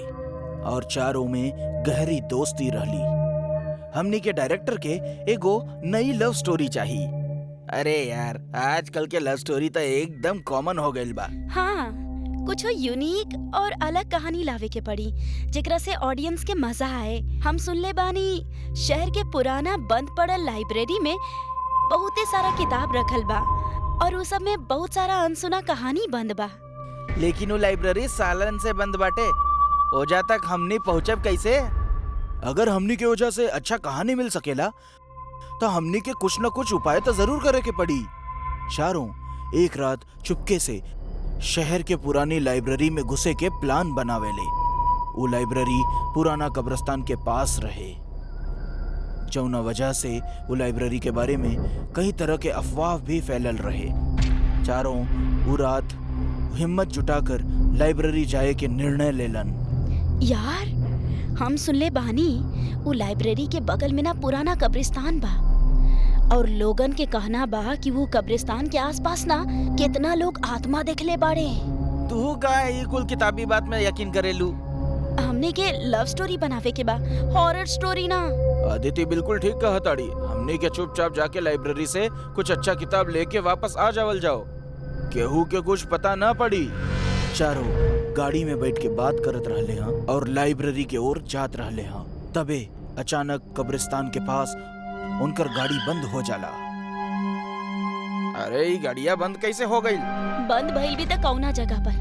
और चारों में गहरी दोस्ती रहली। हमनी के डायरेक्टर के एगो नई लव स्टोरी चाहिए। अरे यार, आजकल के लव स्टोरी तो एकदम कॉमन हो गइल बा। हाँ, कुछ यूनिक और अलग कहानी लावे के पड़ी जेकरा से ऑडियंस के मजा आए। हम सुनले बानी शहर के पुराना बंद पड़ल लाइब्रेरी में बहुते सारा किताब रखल बा और उस सब में बहुत सारा अनसुना कहानी बंद बा। लेकिन वो लाइब्रेरी सालन से बंद बाटे, ओजा तक हमनी पहुँचब कैसे? अगर हमनी के वजह से अच्छा कहानी मिल सकेला तो हमनी के कुछ न कुछ उपाय तो जरूर करे के पड़ी। चारों एक रात चुपके से शहर के पुरानी लाइब्रेरी में घुसे के प्लान बनावेले। वो लाइब्रेरी पुराना कब्रिस्तान के पास रहे, जौना वजह से वो लाइब्रेरी के बारे में कई तरह के अफवाह भी फैलल रहे। चारों वो रात हिम्मत जुटाकर लाइब्रेरी जाए के निर्णय लेलन। यार, हम सुनले बानी वो लाइब्रेरी के बगल में ना पुराना कब्रिस्तान बा और लोगन के कहना बा कि वो कब्रिस्तान के आसपास ना कितना लोग आत्मा देखले बाड़े। तू का ये कुल किताबी बात में यकीन करेलू? हमने के लव स्टोरी बनावे के बा, हॉरर स्टोरी ना। अदिति बिल्कुल ठीक कहा ताड़ी। हमने के चुपचाप जाके लाइब्रेरी से कुछ अच्छा किताब लेके वापस आ जावल जाओ, केहू के कुछ पता ना पड़ी। चारों गाड़ी में बैठ के बात करत रहले हाँ और लाइब्रेरी के ओर जात रहले हाँ। तबे अचानक कब्रिस्तान के पास उनकर गाड़ी बंद हो जाला। अरे ये गाड़िया बंद कैसे हो गई? बंद भइल भी त कौना जगह पर?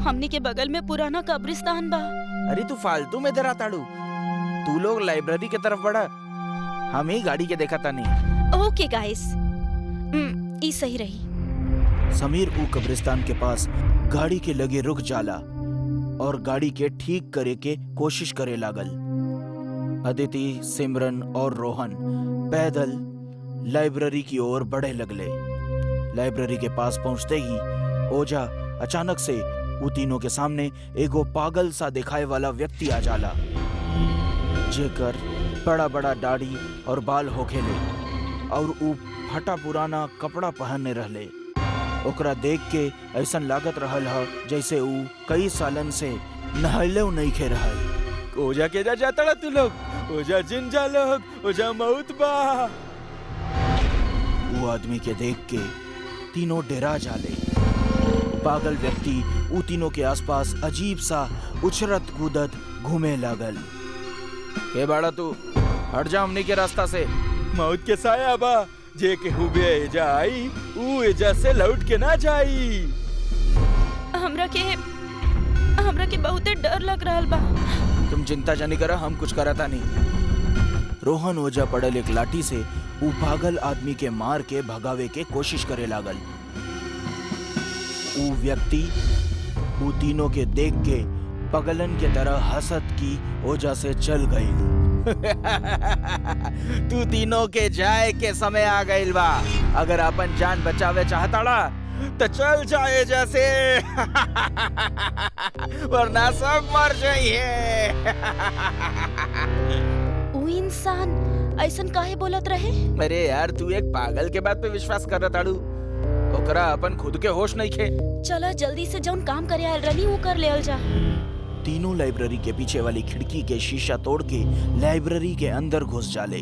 हमने के बगल में पुराना कब्रिस्तान बा। अरे तू फालतू में डरा ताड़ू। तू लोग लाइब्रेरी के तरफ बढ़ा, हम ही गाड़ी के देखा था नहीं। ओके गाइस, ई सही रही। समीर ऊ कब्रिस्तान के पास गाड़ी के लगे रुक जाला और गाड़ी के ठीक करे के कोशिश करे लागल। अदिति, सिमरन और रोहन पैदल लाइब्रेरी की ओर बढ़े लगले। लाइब्रेरी के पास पहुंचते ही ओझा अचानक से वो तीनों के सामने एगो पागल सा दिखाए वाला व्यक्ति आ जाला, जेकर बड़ा बड़ा दाढ़ी और बाल होखेले और ऊ फटा पुराना कपड़ा पहनने रहले। ओकरा देख के ऐसन लागत रहल ह जैसे ऊ कई सालन से नहले नहीं खे रहल। ओझा के जा जाता तू लोग, ओझा जिन जा लोग, ओझा मौत बा। वो आदमी के देख के तीनों डरा जाले। पागल व्यक्ति ऊ तीनों के आसपास अजीब सा उछरत कूदत घूमे लागल। के बाड़ा तू, हट जा हमनी के रास्ता से। मौत के साया बा, जे के हुबे एजा आई ऊ एजा से लौट के ना जाई। हमरा के बहुते डर लग रहल बा। तुम चिंता जानी करा, हम कुछ करता नहीं। रोहन ओझा पड़ल एक लाठी से ऊ पागल आदमी के मार के भगावे के कोशिश करे लागल। ऊ व्यक्ति ऊ तीनों के देख के पगलन के तरह हंसत की ओझा से चल गई। तू तीनों के जाए के समय आ गइल बा। अगर अपन जान बचावे चाहताड़ा तो चल जाए जैसे वरना सब मर जाइए। वो इंसान ऐसन काहे बोलत रहे? अरे यार, तू एक पागल के बात पे विश्वास कर ताड़ू, ओकरा अपन खुद के होश नहीं खे। चला जल्दी से जौन काम करे आयल रनी वो कर लेल जा। तीनों लाइब्रेरी के पीछे वाली खिड़की के शीशा तोड़ के लाइब्रेरी के अंदर घुस जाले।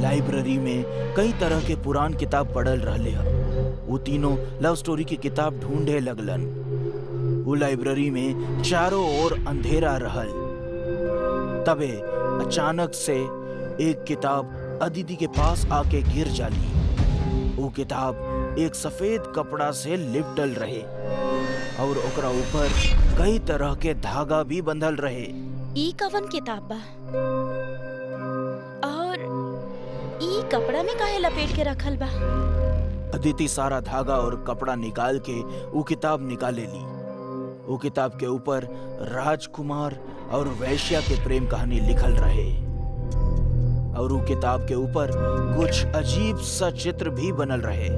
लाइब्रेरी में कई तरह के पुरान किताब पढ़ल रहले ह। वो तीनों लव स्टोरी की किताब ढूंढे लगलन। वो लाइब्रेरी में चारों ओर अंधेरा रहल। तबे अचानक से एक किताब अदिति के पास आके गिर जाली। वो किताब एक सफेद कपड़ा से लिपटल रहे और ओकरा ऊपर कई तरह के धागा भी बंधल रहे। ई कवन किताब बा और ई कपड़ा में काहे लपेट के रखल बा? अदिति सारा धागा और कपड़ा निकाल के वो किताब निकाले ली। वो किताब के ऊपर राजकुमार और वैश्या के प्रेम कहानी लिखल रहे और वो किताब के ऊपर कुछ अजीब सा चित्र भी बनल रहे।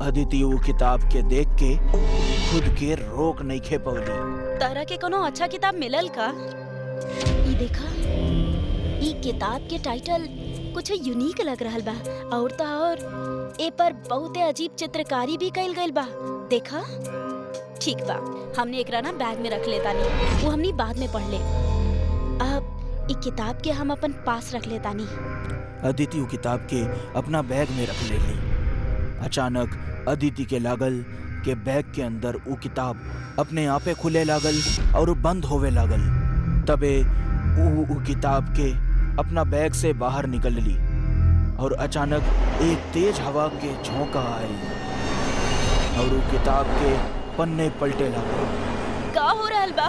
अदिति वो किताब के देख के खुद के रोक नहीं खे पवली। तारा के कोनो अच्छा किताब मिलल का? ई देखा, ई किताब के टाइटल कुछ यूनिक लग रहल बा और तो और ए पर बहुते अजीब चित्रकारी भी कइल गइल बा। देखा, ठीक बा, हमने एकरा ना बैग में रख लेता नहीं, वो हमनी बाद में पढ़ ले। अब ई किताब के हम अपन पास रख लेता नहीं। अदिति वो किताब के अपना बैग में रख ले ली। अचानक अदिति के लागल के बैग के अंदर वो किताब अपने आपे खुले लागल और बंद होवे लागल। तबे वो किताब के अपना बैग से बाहर निकल ली और अचानक एक तेज हवा के झोंका आई और वो किताब के पन्ने पलटे लागल। का हो रहल बा?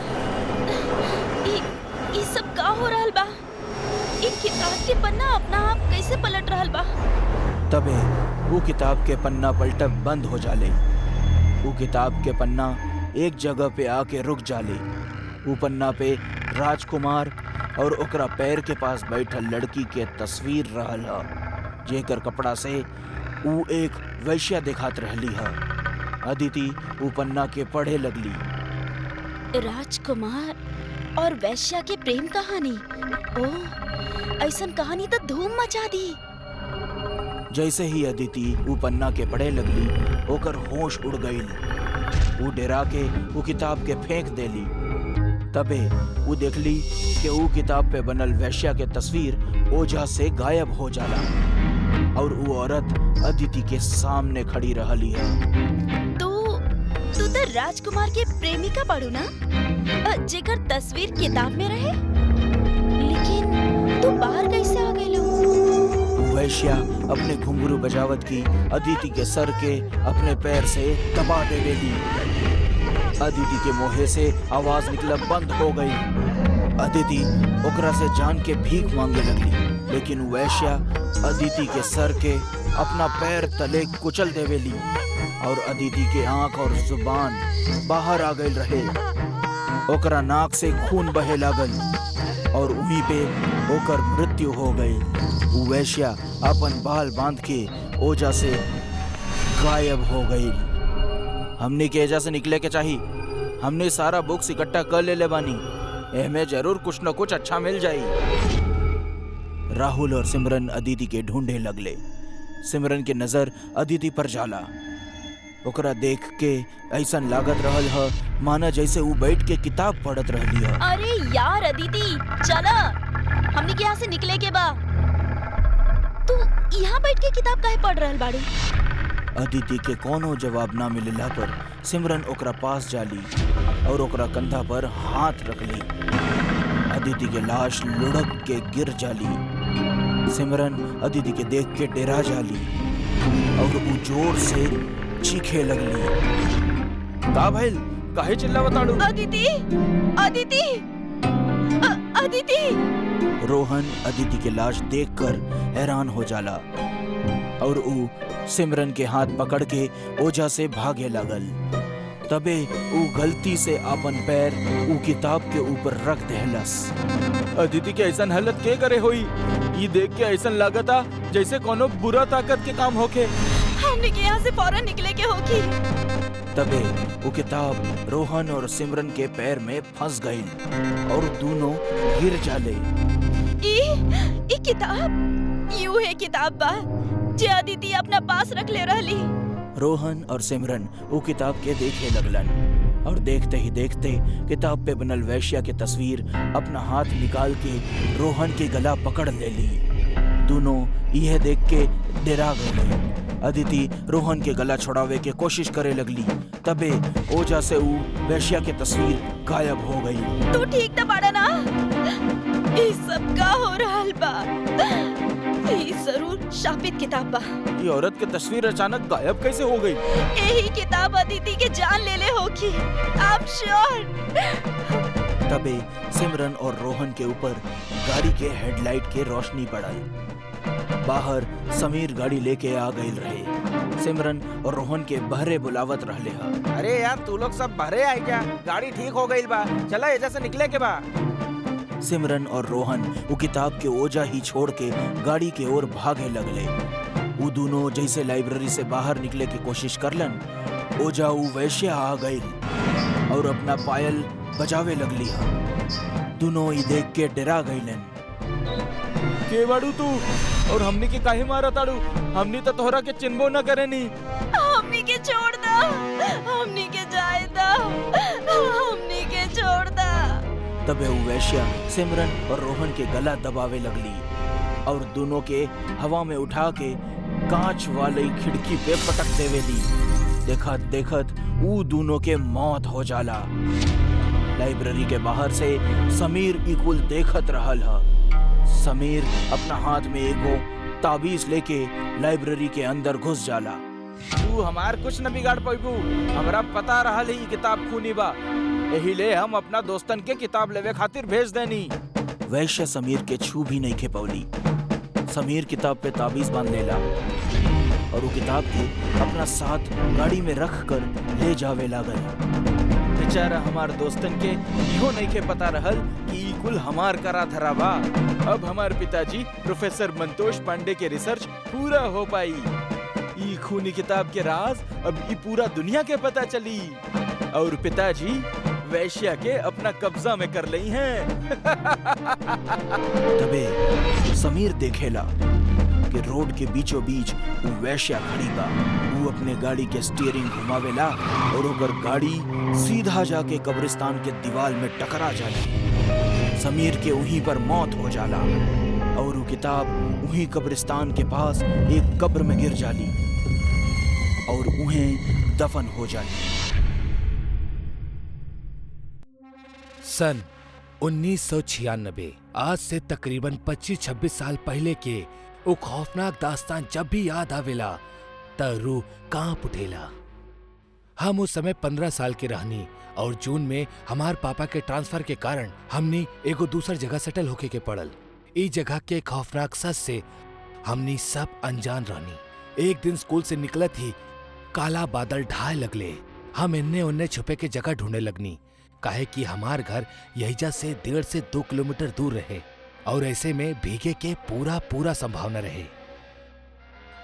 ई सब का हो रहल बा? ई किताब के पन्ना अपना आप कैसे पलट रहल बा? तबे वो किताब के पन्ना पलटब बंद हो जाले। वो किताब के पन्ना एक जगह पे आके रुक जाले। वो पन्ना पे राजकुमार और ओकरा पैर के पास बैठल लड़की के तस्वीर रहल ह, जेकर कपड़ा से वो एक वैश्या दिखात रहली ह। अदिति वो पन्ना के पढ़े लगली। राजकुमार और वैश्या के प्रेम कहानी। ओह, ऐसन कहानी तो धूम मचा दी। जैसे ही अदिति वो पन्ना के पढ़े लगली, ओकर होश उड़ गईल। वो डरा के वो किताब के फेंक देली। तबे वो देखली कि वो किताब पे बनल वैश्या के तस्वीर ओझा से गायब हो जाला और वो औरत अदिति के सामने खड़ी रहली है। तू तो राजकुमार के प्रेमिका पढ़ू ना, जेकर तस्वीर किताब में रहे, लेकिन तू बाहर कैसे आ गई? वैश्या अपने घुंघरू बजावत की अदिति के सर के अपने पैर से दबा देवेली। अदिति के मुंह से आवाज निकला बंद हो गई। अदिति ओकरा से जान के भीख मांगे लगली, लेकिन वैश्या अदिति के सर के अपना पैर तले कुचल देवेली और अदिति के आंख और जुबान बाहर आ गई रहे। ओकरा नाक से खून बहे लागल और वहीं पे ओकर मृत्यु हो गई। वैश्या अपन बाल बांध के ओझा से गायब हो गई। हमने के एजा से निकले के चाहिए। हमने सारा बुक्स इकट्ठा कर ले बानी, एमे जरूर कुछ न कुछ अच्छा मिल जाई। राहुल और सिमरन अदिति के ढूंढे लगले। सिमरन के नजर अदिति पर जाला। ओकरा देख के ऐसन लागत रहल ह माना जैसे वो बैठ के किताब पढ़त रहली ह। अरे यार अदिति, चला, हमने के यहाँ से निकले के बा। तू यहाँ बैठ के किताब काहे पढ़ रहल बाड़ू? अदिति के कोनो जवाब ना मिलला पर सिमरन ओकरा पास जाली और ओकरा कंधा पर हाथ रख ली। अदिति के लाश लुढ़क के गिर जाली। सिमरन अदिति के देख के डरा जाली और वो जोर से चीखे लगली। का भइल? काहे चिल्लावताड़ू? अदिति, अदिति, अदिति। रोहन अदिति के लाश देखकर हैरान हो जाला और वो सिमरन के हाथ पकड़ के ओझा से भागे लगल। तबे वो गलती से अपन पैर वो किताब के ऊपर रख देहलस। अदिति के ऐसन हालत के करे होई? ये देख के ऐसन लागता जैसे कोनो बुरा ताकत के काम होके। हमने के यहाँ से फौरन निकले के होगी। तबे वो किताब रोहन और सिमरन के पैर में फंस गई और दोनों गिर जाले। ई किताब यू है किताब बा जे अदिति अपना पास रख ले रहली। रोहन और सिमरन वो किताब के देखे लगलन और देखते ही देखते किताब पे बनल वैश्या की तस्वीर अपना हाथ निकाल के रोहन के गला पकड़ ले ली। दोनों यह देख के डरा गए अदिति रोहन के गला छुड़ावे के कोशिश करे लगली। तबे ओजा से ऊ वैश्या के तस्वीर गायब हो गई। तू ठीक तो बाड़ा ना? ये सब का हो रहल बा? ये जरूर शापित किताब बा। ये औरत की तस्वीर अचानक गायब कैसे हो गई? यही किताब अदिति के जान ले ले होगी। I'm sure। तबे सिमरन और रोहन के ऊपर गाड़ी के हेडलाइट के रोशनी पड़ल। बाहर समीर गाड़ी लेके आ गई रहे। सिमरन और रोहन के बहरे बुलावत रहले हा। अरे यार तू लोग सब बहरे आई क्या? गाड़ी ठीक हो गई बा, चला एजा से निकले के बा। सिमरन और रोहन वो किताब के ओजा ही छोड़ के गाड़ी के ओर भागे लगले। वो दोनों जैसे लाइब्रेरी से बाहर निकले की कोशिश करलन, ओजा वो वैश्या आ गई और अपना पायल बजावे लगली हा। दोनों ही देख के डरा गईलन। के बाड़ू तू और हमनी के काहे मारा ताड़ू? हमनी तो तोहरा के चिन्हबो न करेनी। हमनी के छोड़ दा, हमनी के जाए दा, हमनी के छोड़ दा। तबे वो वैश्या सिमरन और रोहन के गला दबावे लगली और दोनों के हवा में उठा के कांच वाली खिड़की पे पटक देवेली। देखत देखत वो दोनों के मौत हो जाला। लाइब्रेरी के बाहर से समीर इकुल देखत रहल हा। समीर अपना हाथ में एगो ताबीज लेके लाइब्रेरी के अंदर घुस जाला। तू हमार कुछ न बिगाड़ पाइबू, हमरा पता रहल ही किताब खूनी बा, यही ले हम अपना दोस्तन के किताब लेवे खातिर भेज देनी। वैश्य समीर के छू भी नहीं खेपौली। समीर किताब पे ताबीज बांध लेला और वो किताब के अपना साथ गाड़ी में रख कर ले जावे लागल। बेचारा हमार दोस्तन के इहो नहीं के पता रहल कि ई कुल हमार करा धरा बा। अब हमार पिताजी प्रोफेसर मंतोष पांडे के रिसर्च पूरा हो पाई। ई खूनी किताब के राज अब ई पूरा दुनिया के पता चली और पिताजी वैश्या के अपना कब्जा में कर लई हैं। तबे समीर देखेला कि रोड के बीचों बीच वो वैश्या खड़ी बा। वो अपने गाड़ी के स्टीयरिंग घुमावेला और ओकर गाड़ी सीधा जाके कब्रिस्तान के दीवार में टकरा जाली। समीर के वहीं पर मौत हो जाला और वो किताब वहीं कब्रिस्तान के पास एक कब्र में गिर जाली और उन्हें दफन हो जाली। सन 1996, आज से तकरीबन 25-26 साल पहले के वो खौफनाक दास्तान जब भी याद आवेला त रूह कांप उठेला। हम उस समय 15 साल के रहनी और जून में हमार पापा के ट्रांसफर के कारण हमनी एगो दूसर जगह सेटल होके के पड़ल। ई जगह के खौफनाक सच से हमनी सब अनजान रहनी। एक दिन स्कूल से निकलत ही काला बादल ढाए लगले। हम इन्ने उन्ने छुपे के जगह ढूंढने लगनी, काहे कि हमार घर यहीजा से 1.5 से 2 किलोमीटर दूर रहे और ऐसे में भीगे के पूरा संभावना रहे।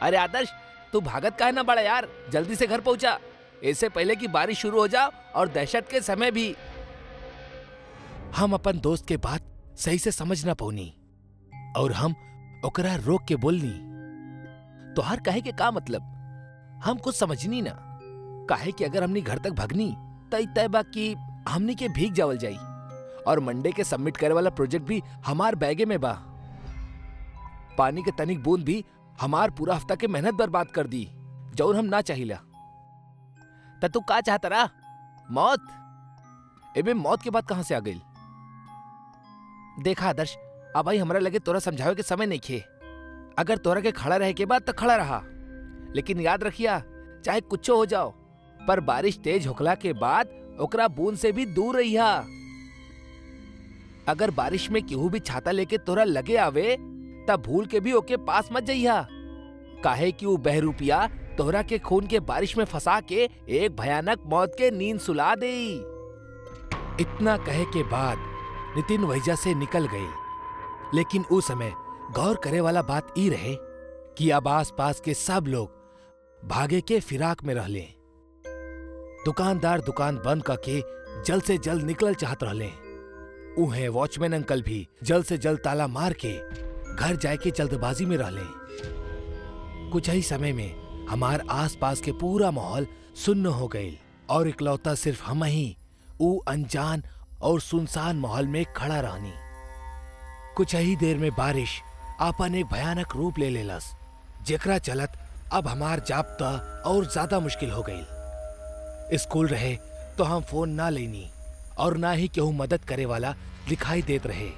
अरे आदर्श, तू भागत काहे ना बड़ा यार, जल्दी से घर पहुंचा, इससे पहले कि बारिश शुरू हो जाए और दहशत के समय भी। हम अपन दोस्त के बात सही से समझ ना पौनी और हम ओकरा रोक के बोलनी, तोहार कहे के का मतलब? हम कुछ समझनी ना। काहे कि अगर हमनी घर तक भगनी तय बा कि हमनी के भीग जावल जाई और मंडे के सबमिट करे वाला प्रोजेक्ट भी हमार बैगे में बा। पानी के तनिक बूंद भी हमार पूरा हफ्ता के मेहनत बर्बाद कर दी, जौन हम ना चाहिला। त तू का चाहता रहा? मौत? एबे मौत के बाद कहां से आ गई? देखा आदर्श, अब भाई हमरा लगे तोरा समझावे के समय नहीं खे। अगर तोरा के खड़ा रहे के बाद तो खड़ा रहा, लेकिन याद रखिया चाहे कुछ हो जाओ, पर बारिश तेज होखला के बाद ओकरा बूंद से भी दूर रहिया। अगर बारिश में केहू भी छाता लेके तोरा लगे आवे तब भूल के भी ओके पास मत जइहा, काहे कि वो बहरूपिया तोहरा के खून के बारिश में फंसा के एक भयानक मौत के नींद सुला दे। इतना कहे के बाद नितिन वहीजा से निकल गए, लेकिन उस समय गौर करे वाला बात ई रहे कि अब आस पास के सब लोग भागे के फिराक में रहले। दुकानदार दुकान बंद करके जल्द से जल्द निकल चाहत रहले। उन्हें वॉचमैन अंकल भी जल्द से जल्द ताला मार के घर जाए के जल्दबाजी में रहले। कुछ ही समय में हमार आसपास के पूरा माहौल सुन्न हो गई और इकलौता सिर्फ हम ही ऊ अनजान और सुनसान माहौल में खड़ा रहनी। कुछ ही देर में बारिश आपन एक भयानक रूप ले लेलस, जेकरा चलत अब हमार जाब्ता और ज्यादा मुश्किल हो गई। स्कूल रहे तो हम फोन ना लेनी और ना ही केहू मदद करे वाला दिखाई देत रहे।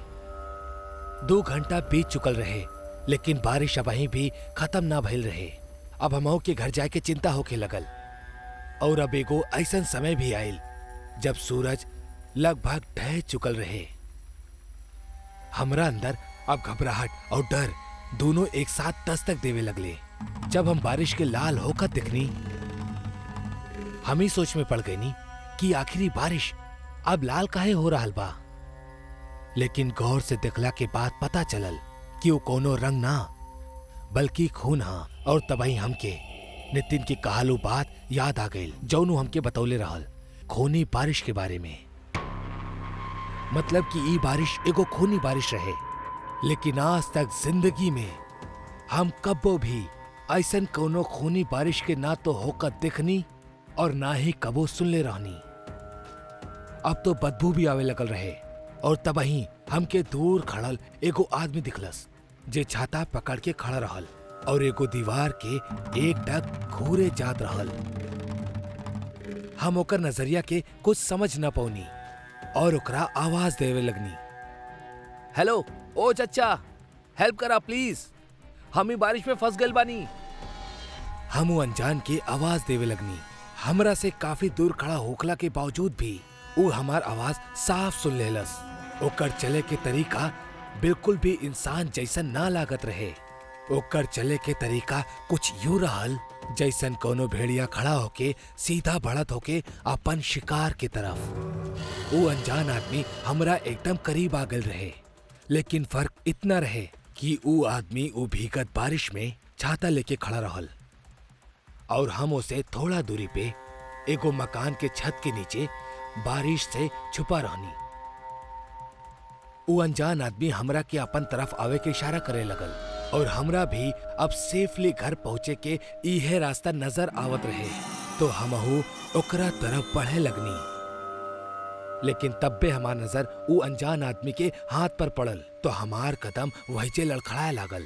2 घंटा बीत चुकल रहे लेकिन बारिश अबही भी खत्म ना भइल रहे। अब हमहू के घर जाए के चिंता होके लगल और अब एगो ऐसन समय भी आयल जब सूरज लगभग ढह चुकल रहे। हमरा अंदर अब घबराहट और डर दोनों एक साथ दस्तक देवे लगले। जब हम बारिश के लाल होकर दिखनी, हम ही सोच में पड़ गई नी कि आखिरी बारिश अब लाल काहे हो रहा बा। लेकिन गौर से देखला के बाद पता चलल कि वो कोनो रंग ना बल्कि खून हा। और तबाही हमके नितिन की कहालू बात याद आ गई जौनू हमके बतौले रहल खूनी बारिश के बारे में। मतलब कि ई बारिश एगो खूनी बारिश रहे। लेकिन आज तक जिंदगी में हम कब्बो भी ऐसन कोनो खूनी बारिश के ना तो होकर दिखनी और ना ही कबो सुनले रहनी। अब तो बदबू भी आवे लगल रहे और तबही हमके दूर खड़ल एगो आदमी दिखलस जे छाता पकड़ के खड़ा रहल और एगो दीवार के एक टक घूरे जात रहल। हम ओकर नजरिया के कुछ समझ न पौनी और ओकरा आवाज देवे लगनी, हेलो ओ चच्चा, हेल्प करा प्लीज, हम ही बारिश में फंस गइल बानी। हम अनजान के आवाज देवे लगनी। हमरा से काफी दूर खड़ा होखला के बावजूद भी वो हमार आवाज साफ सुन लेलस। ओकर चले के तरीका बिल्कुल भी इंसान जैसन ना लागत रहे। ओकर चले के तरीका कुछ यूं रहल जैसन कोनो भेड़िया खड़ा होके सीधा बढ़त होके अपन शिकार के तरफ। वो अनजान आदमी हमरा एकदम करीब आ गल रहे। लेकिन फर्क इतना रहे कि वो आदमी वो भीगत बारिश में छाता लेके खड़ा रहल और हम उसे थोड़ा दूरी पे एगो मकान के छत के नीचे बारिश से छुपा रहनी। वो अनजान आदमी हमरा के अपन तरफ आवे के इशारा करे लगल और हमरा भी अब सेफली घर पहुंचे के इहे रास्ता नजर आवत रहे। तो हमहू ओकरा तरफ बढ़े लगनी। लेकिन तब्बे हमार नजर वो अनजान आदमी के हाथ पर पड़ल तो हमार कदम वहीचे लड़खड़ाए लागल।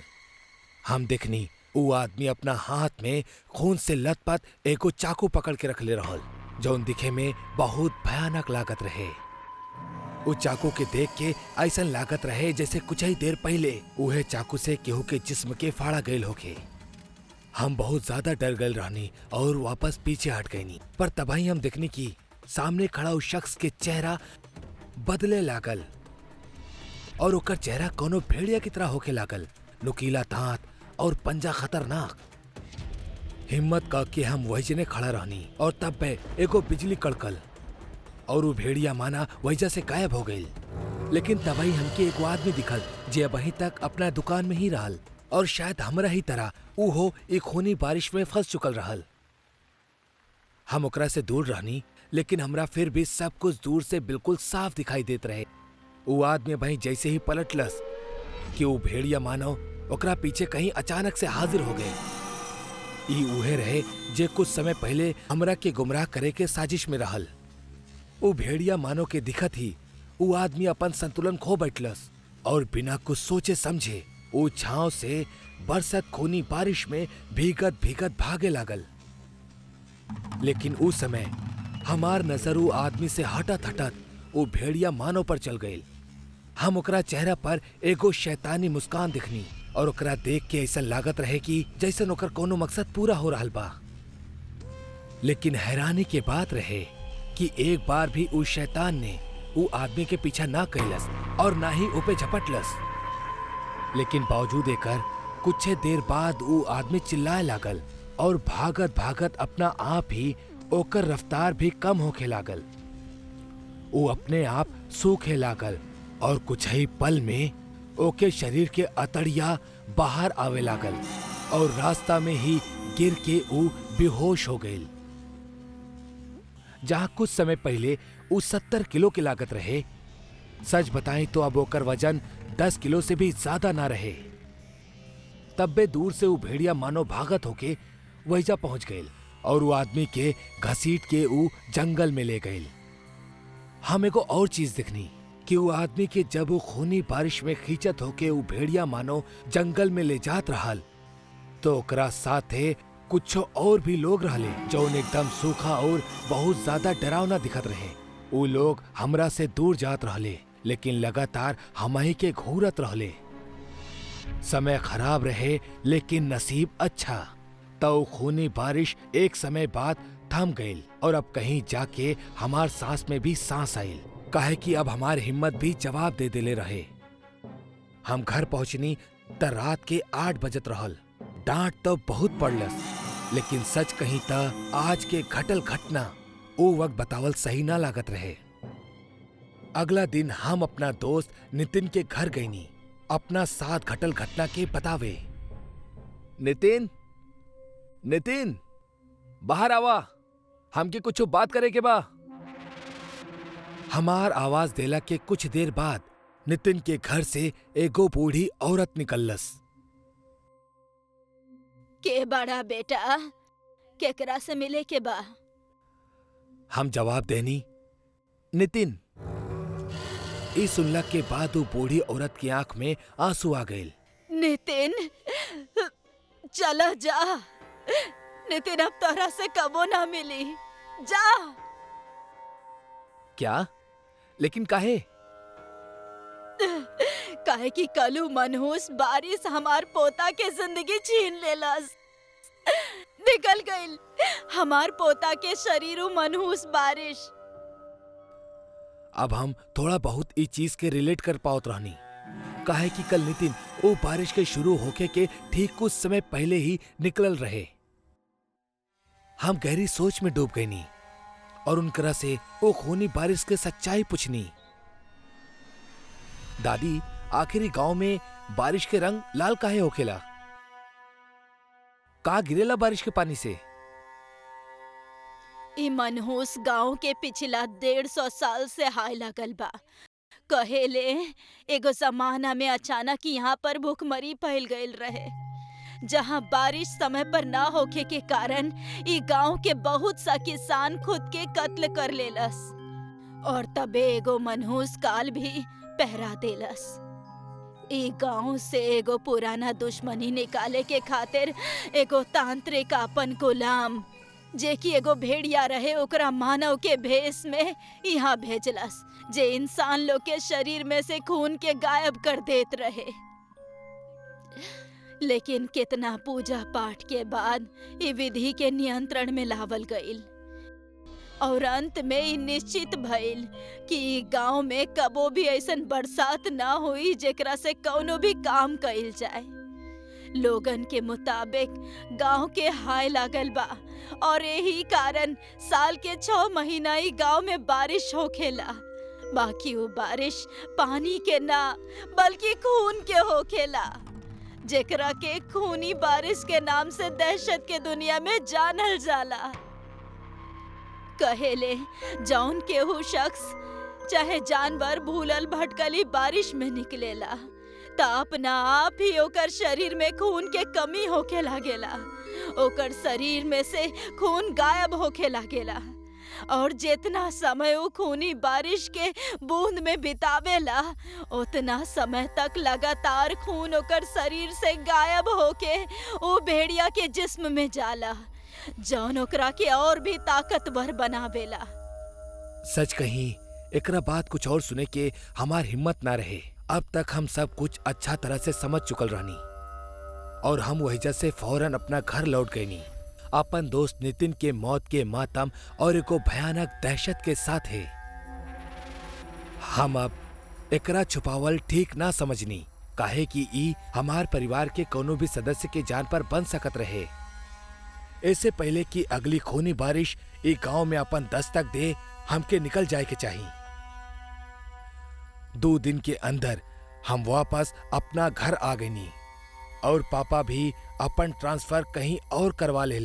हम देखनी वो आदमी अपना हाथ में खून से लथपथ एगो चाकू पकड़ के रखले रहल जौन दिखे में बहुत भयानक लागत रहे। वो चाकू के देख के ऐसन लागत रहे जैसे कुछ ही देर पहले उहे चाकू से केहू के जिस्म के फाड़ा गयल होके। हम बहुत ज्यादा डर गए रहनी और वापस पीछे हट गईनी। पर तबाही हम देखनी की सामने खड़ा उस शख्स के चेहरा बदले लागल और ओकर चेहरा कोनो भेड़िया की तरह होके लागल। नुकीला दांत और पंजा खतरनाक। हिम्मत करके हम वहीजने खड़ा रहनी और तब पे एगो बिजली कड़कल और वो भेड़िया माना वहीजा से गायब हो गई। लेकिन तबाही हमके एगो आदमी दिखल जे अभी तक अपना दुकान में ही रहल और शायद हमरा ही तरह उहो एक खूनी बारिश में फंस चुकल रहल। हम ओकरा से दूर रहनी लेकिन हमरा फिर भी सब कुछ दूर से बिल्कुल साफ दिखाई देत रहे। वो आदमी भाई जैसे ही पलटलस कि वो भेड़िया मानव ओकरा पीछे कहीं अचानक से हाजिर हो गए। ई उहे रहे जे कुछ समय पहले हमरा के गुमराह करे के साजिश में रहल। वो भेड़िया मानव के दिखत ही वो आदमी अपन संतुलन खो बैठलस और बिना कुछ सोचे समझे वो छांव से बरसत खूनी बारिश में भीगत भीगत भागे लागल। लेकिन उस समय हमार नजर वो आदमी से हटत हटत वो भेड़िया मानव पर चल गई। हम ओकरा चेहरा पर एगो शैतानी मुस्कान दिखनी और ओकरा देख के ऐसा लागत रहे कि जैसन ओकर कोनो मकसद पूरा हो रहल बा। लेकिन हैरानी के बात रहे कि एक बार भी उस शैतान ने वो आदमी के पीछा ना कैलस और ना ही ऊपे झपटलस। लेकिन बावजूद एकर कुछ देर बाद वो आदमी चिल्लाए लागल और भागत भागत अपना आप ही ओकर रफ्तार भी कम होके लागल। वो अपने आप सूखे लागल और कुछ ही पल में ओके शरीर के अतड़िया बाहर आवे लागल और रास्ता में ही गिर के वो बेहोश हो गई। जहां कुछ समय पहले वो 70 किलो की लागत रहे, सच बताएं तो अब ओकर वजन 10 किलो से भी ज्यादा ना रहे। तब्बे दूर से वो भेड़िया मानो भागत होके वहीजा पहुंच गए और वो आदमी के घसीट के वो जंगल में ले गए। हमें को और चीज दिखनी कि वो आदमी के जब वो खूनी बारिश में खींचत होके वो भेड़िया मानो जंगल में ले जात रहल तो ओकरा साथे कुछ और भी लोग रहले जौन एकदम सूखा और बहुत ज्यादा डरावना दिखत रहे। वो लोग हमरा से दूर जात रहले लेकिन लगातार हमही के घूरत रहले। समय खराब रहे लेकिन नसीब अच्छा। तो खूनी बारिश एक समय बाद थम गईल और अब कहीं जाके हमार सांस में भी सांस आईल, काहे कि अब हमार हिम्मत भी जवाब दे देले रहे। हम घर पहुंचनी त रात के 8 बजत रहल। डांट तो बहुत पड़लस लेकिन सच कहीं त आज के घटल घटना वो वक्त बतावल सही ना लागत रहे। अगला दिन हम अपना दोस्त नितिन के घर गईनी अपना साथ घटल घटना के बतावे। नितिन, नितिन, बाहर आवा, हमके कुछ बात करे के बा। हमार आवाज देला के कुछ देर बाद नितिन के घर से एगो बूढ़ी औरत निकलस। के बड़ा बेटा, केकरा से मिले के बा? हम जवाब देनी, नितिन। ई सुनला के बाद वो बूढ़ी औरत की आंख में आंसू आ गए। नितिन, चला जा। नितिन अब तोरा से कबो ना मिली, जा। क्या? लेकिन काहे? काहे कि कलू मनहूस बारिश हमार पोता के जिंदगी छीन लेलस। निकल गईल हमार पोता के शरीर मनहूस बारिश। अब हम थोड़ा बहुत इस चीज के रिलेट कर पावत रहनी, काहे कि कल नितिन वो बारिश के शुरू होके के ठीक कुछ समय पहले ही निकलल रहे। हम गहरी सोच में डूब गईनी और उनकरा से वो खूनी बारिश के सच्चाई पूछनी। दादी, आखिरी गांव में बारिश के रंग लाल काहे होखेला? का गिरेला बारिश के पानी से? ई मनहूस गांव के पिछला 150 साल से हाय लगल बा। कहेले एगो जमाना में अचानक यहाँ पर भूखमरी फैल गईल रहे, जहाँ बारिश समय पर ना होखे के कारण ई गांव के बहुत सा किसान खुद के कत्ल कर लेलस और तबे एगो मनहूस काल भी पहरा देलस। ई गांव से एगो पुराना दुश्मनी निकाले के खातिर एगो तांत्रिक अपन गुलाम, जे कि एगो भेड़िया रहे, ओकरा मानव के भेष में यहाँ भेजलस, जे इंसान लोग के शरीर में से खून के गायब कर देत रहे। लेकिन कितना पूजा पाठ के बाद ई विधि के नियंत्रण में लावल गईल और अंत में ई निश्चित भइल कि ई गांव में कबो भी ऐसन बरसात ना हुई जेकरा से कौनो भी काम कइल जाए। लोगन के मुताबिक गांव के हाय लागल बा और यही कारण साल के 6 महीना ही गांव में बारिश होखेला। बाकी वो बारिश पानी के ना बल्कि खून के होखेला, जेकरा के खूनी बारिश के नाम से दहशत के दुनिया में जानल जाला। कहेले जौन केहू शख्स चाहे जानवर भूलल भटकली बारिश में निकलेला त अपना आप ही ओकर शरीर में खून के कमी होखे लागेला, ओकर शरीर में से खून गायब होखे लागेला और जितना समय वो खूनी बारिश के बूंद में बितावेला उतना समय तक लगातार खून ओकर शरीर से गायब होके वो भेड़िया के जिस्म में जाला, जौन ओकरा के और भी ताकतवर बनावेला। सच कहीं एकरा बात कुछ और सुने के हमार हिम्मत ना रहे। अब तक हम सब कुछ अच्छा तरह से समझ चुकल रहनी और हम वहीजा से फौरन अपना घर लौट गईनी, अपन दोस्त नितिन के मौत के मातम और एको भयानक दहशत के साथ है। हम अब एकरा छुपावल ठीक ना समझनी, काहे कि ई हमार परिवार के कोनो भी सदस्य के जान पर बन सकत रहे। इससे पहले कि अगली खूनी बारिश ई गांव में अपन दस्तक दे, हमके निकल जाए के चाहिए। 2 दिन के अंदर हम वापस अपना घर आ गईनी और पापा भी अपन ट्रांसफर कहीं और करवा ले।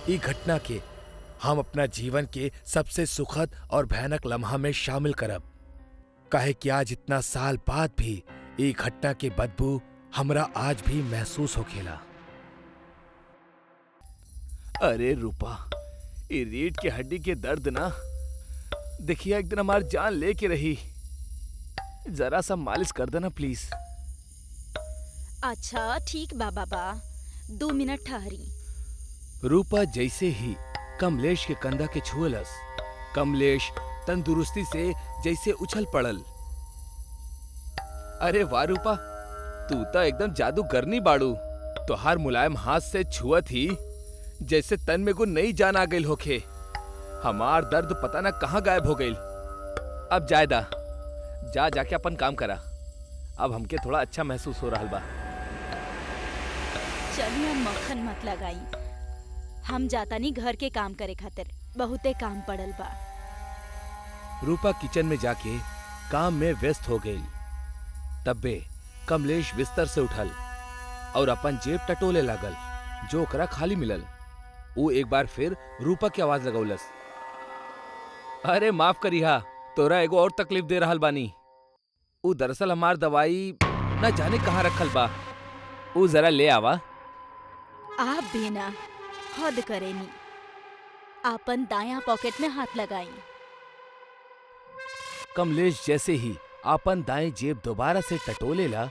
ई घटना के हम अपना जीवन के सबसे सुखद और भयानक लम्हा में शामिल करब, काहे कि आज इतना साल बाद भी ई घटना के बदबू हमरा आज भी महसूस होखेला। अरे रूपा, ये रीढ़ के हड्डी के दर्द ना देखिए एक दिन हमारी जान लेके रही। जरा सा मालिश कर देना प्लीज। अच्छा ठीक बा बाबा, 2 मिनट ठहरी। रूपा जैसे ही कमलेश के कंधा के छुअलस, कमलेश तंदुरुस्ती से जैसे उछल पड़ल। अरे वाह रूपा, तू तो एकदम जादूगरनी बाड़ू। तोहार मुलायम हाथ से छुअत ही जैसे तन में को नई जान आ गई होखे। हमार दर्द पता ना कहाँ गायब हो गई। अब जायदा जा जाके अपन काम करा। अब हमके थोड़ा अच्छा महसूस हो रहा बा। चलिए मक्खन मत लगाई, हम जाता नहीं घर के काम करे खातिर, बहुते काम पड़ल बा। रूपा किचन में जाके काम में व्यस्त हो गई। तब्बे कमलेश बिस्तर से उठल और अपन जेब टटोले लागल जो ओकरा खाली मिलल। वो एक बार फिर रूपा की आवाज लगौलस। अरे माफ करिहा, तोरा एगो और तकलीफ दे रहल बानी। ऊ दरअसल हमार दवाई ना जाने कहाँ रखल बा, ऊ जरा ले आवा। आप भी ना हद करेनी, आपन दायां पॉकेट में हाथ लगाई। कमलेश जैसे ही आपन दाएं जेब दोबारा से टटोलेला,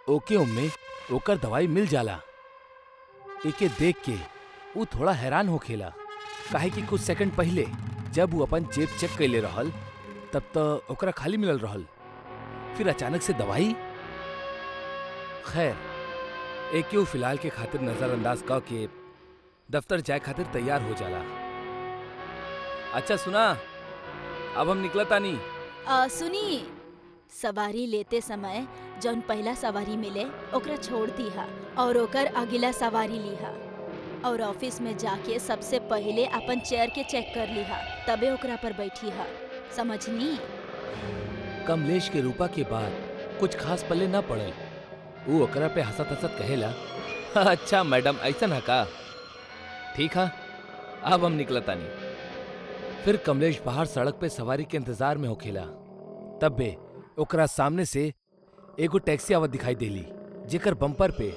ओके उम्मे ओकर दवाई मिल जाला। एके देख के वो थोड़ा हैरान होखेला, काहे कि कुछ सेकंड पहले जब वो अपन जेब चेक कैले रहल तब तो ओकरा खाली मिलल रहल, फिर अचानक से दवाई। खैर, एके वो फिलहाल के खातिर नजरअंदाज क के दफ्तर जाए खातिर तैयार हो जाला। अच्छा सुना, अब हम निकला तानी। सुनी, सवारी लेते समय जौन पहला सवारी मिले ओकरा छोड़ दीहा और ओकर अगला सवारी लीहा, और ऑफिस में जाके सबसे पहले अपन चेयर के चेक कर लीहा, तबे ओकरा पर बैठीहा, समझनी? कमलेश के रूपा के बाद कुछ खास पल्ले ना पड़ल। वो ओकरा पे हंसत हंसत कहेला, अच्छा मैडम ऐसा ना का, ठीक है अब हम निकलतानी। फिर कमलेश बाहर सड़क पे सवारी के इंतजार में होखेला। तब्बे ओकरा सामने से एगो टैक्सी आवत दिखाई देली, जेकर बम्पर पे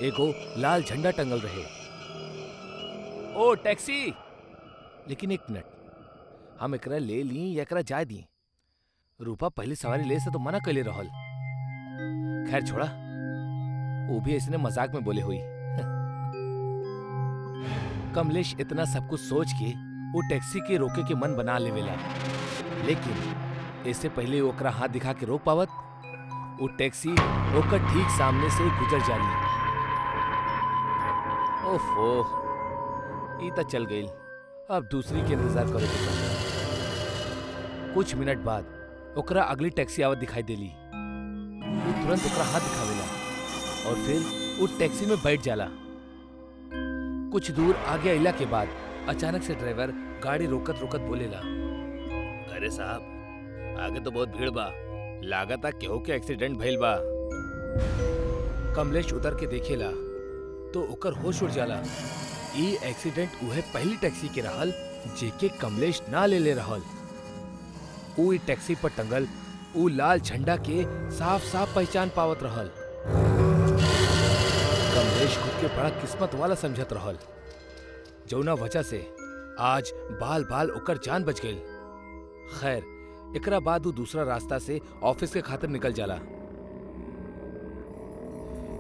एगो लाल झंडा टंगल रहे। ओ टैक्सी! लेकिन एक मिनट, हम एकरा ले ली या एकरा जाए दी? रूपा पहली सवारी ले से तो मना कैले रहल। खैर छोड़ा, वो भी इसने मजाक में बोले हुई। कमलेश इतना सब कुछ सोच के वो टैक्सी के रोके के मन बना लेवेला, लेकिन इससे पहले वो ओकरा हाथ दिखा के रोक पावत, वो टैक्सी ओकर ठीक सामने से गुजर जाली। ओफो, ई त चल गई, अब दूसरी के इंतजार करो के पड़ी। कुछ मिनट बाद ओकरा अगली टैक्सी आवत दिखाई देली। वो तुरंत ओकरा हाथ दिखावेला और फिर वो टैक्सी में बैठ जाला। कुछ दूर आगे अइला के बाद अचानक से ड्राइवर गाड़ी रोकत रोकत बोलेला, अरे साहब, आगे तो बहुत भीड़ बा, लागता केहू के एक्सीडेंट भइल बा। कमलेश उतर के देखेला तो ओकर होश उड़ जाला। ई एक्सीडेंट उहे पहली टैक्सी के रहल जेके कमलेश ना ले रहल। ऊ ई टैक्सी पर टंगल ऊ लाल झंडा के साफ साफ पहचान पावत रहल। कमलेश खुद के बड़ा किस्मत वाला समझत रहल, जौना वजह से आज बाल बाल ओकर जान बच गई। खैर, एकरा बाद वो दूसरा रास्ता से ऑफिस के खातिर निकल जाला।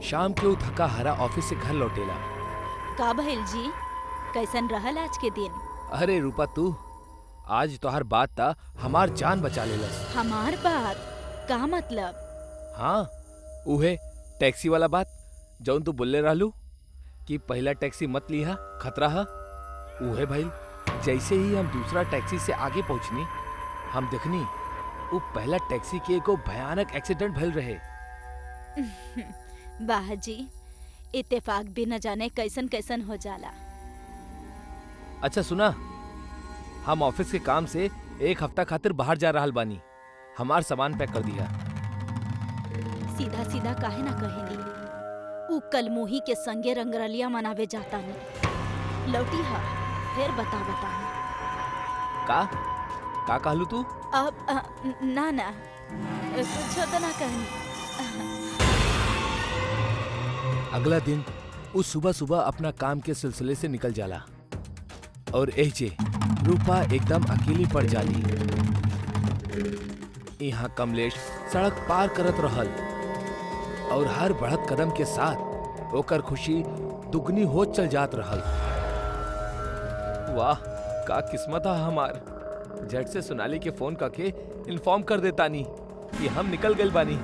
शाम के वो थका हारा ऑफिस से घर लौटेला। का भइल जी, कैसन रहल आज के दिन? अरे रूपा, तू आज तोहर बात ता हमार जान बचा लेलस। हमार बात का मतलब? हाँ, उहे टैक्सी वाला बात जौन तू बोले रहलू कि पहला टैक्सी मत लिहा, खतरा है। उहे भाई, जैसे ही हम दूसरा टैक्सी से आगे पहुंचनी, हम देखनी वो पहला टैक्सी के एगो भयानक एक्सीडेंट भइल रहे। वाह जी, इत्तेफाक भी न जाने कैसन कैसन हो जाला। अच्छा सुना, हम ऑफिस के काम से 1 हफ्ता खातिर बाहर जा रहल बानी। हमार सामान पैक कर दिया। सीधा सीधा काहे ना कहेली, ऊ कलमुही के संगे रंगरलिया मनावे जाता नहीं। लौटी हा, फिर बता का कहलू तू? अब ना ना, कुछ तो ना कहनी। अगला दिन वो सुबह सुबह अपना काम के सिलसिले से निकल जाला और एजे रूपा एकदम अकेली पड़ जाली। यहाँ कमलेश सड़क पार करत रहल और हर बढ़त कदम के साथ ओकर खुशी दुगनी हो चल जात रहल। वाह, का किस्मत है हमार। झट से सोनाली के फोन करके इन्फॉर्म कर देतानी कि हम निकल गए बानी।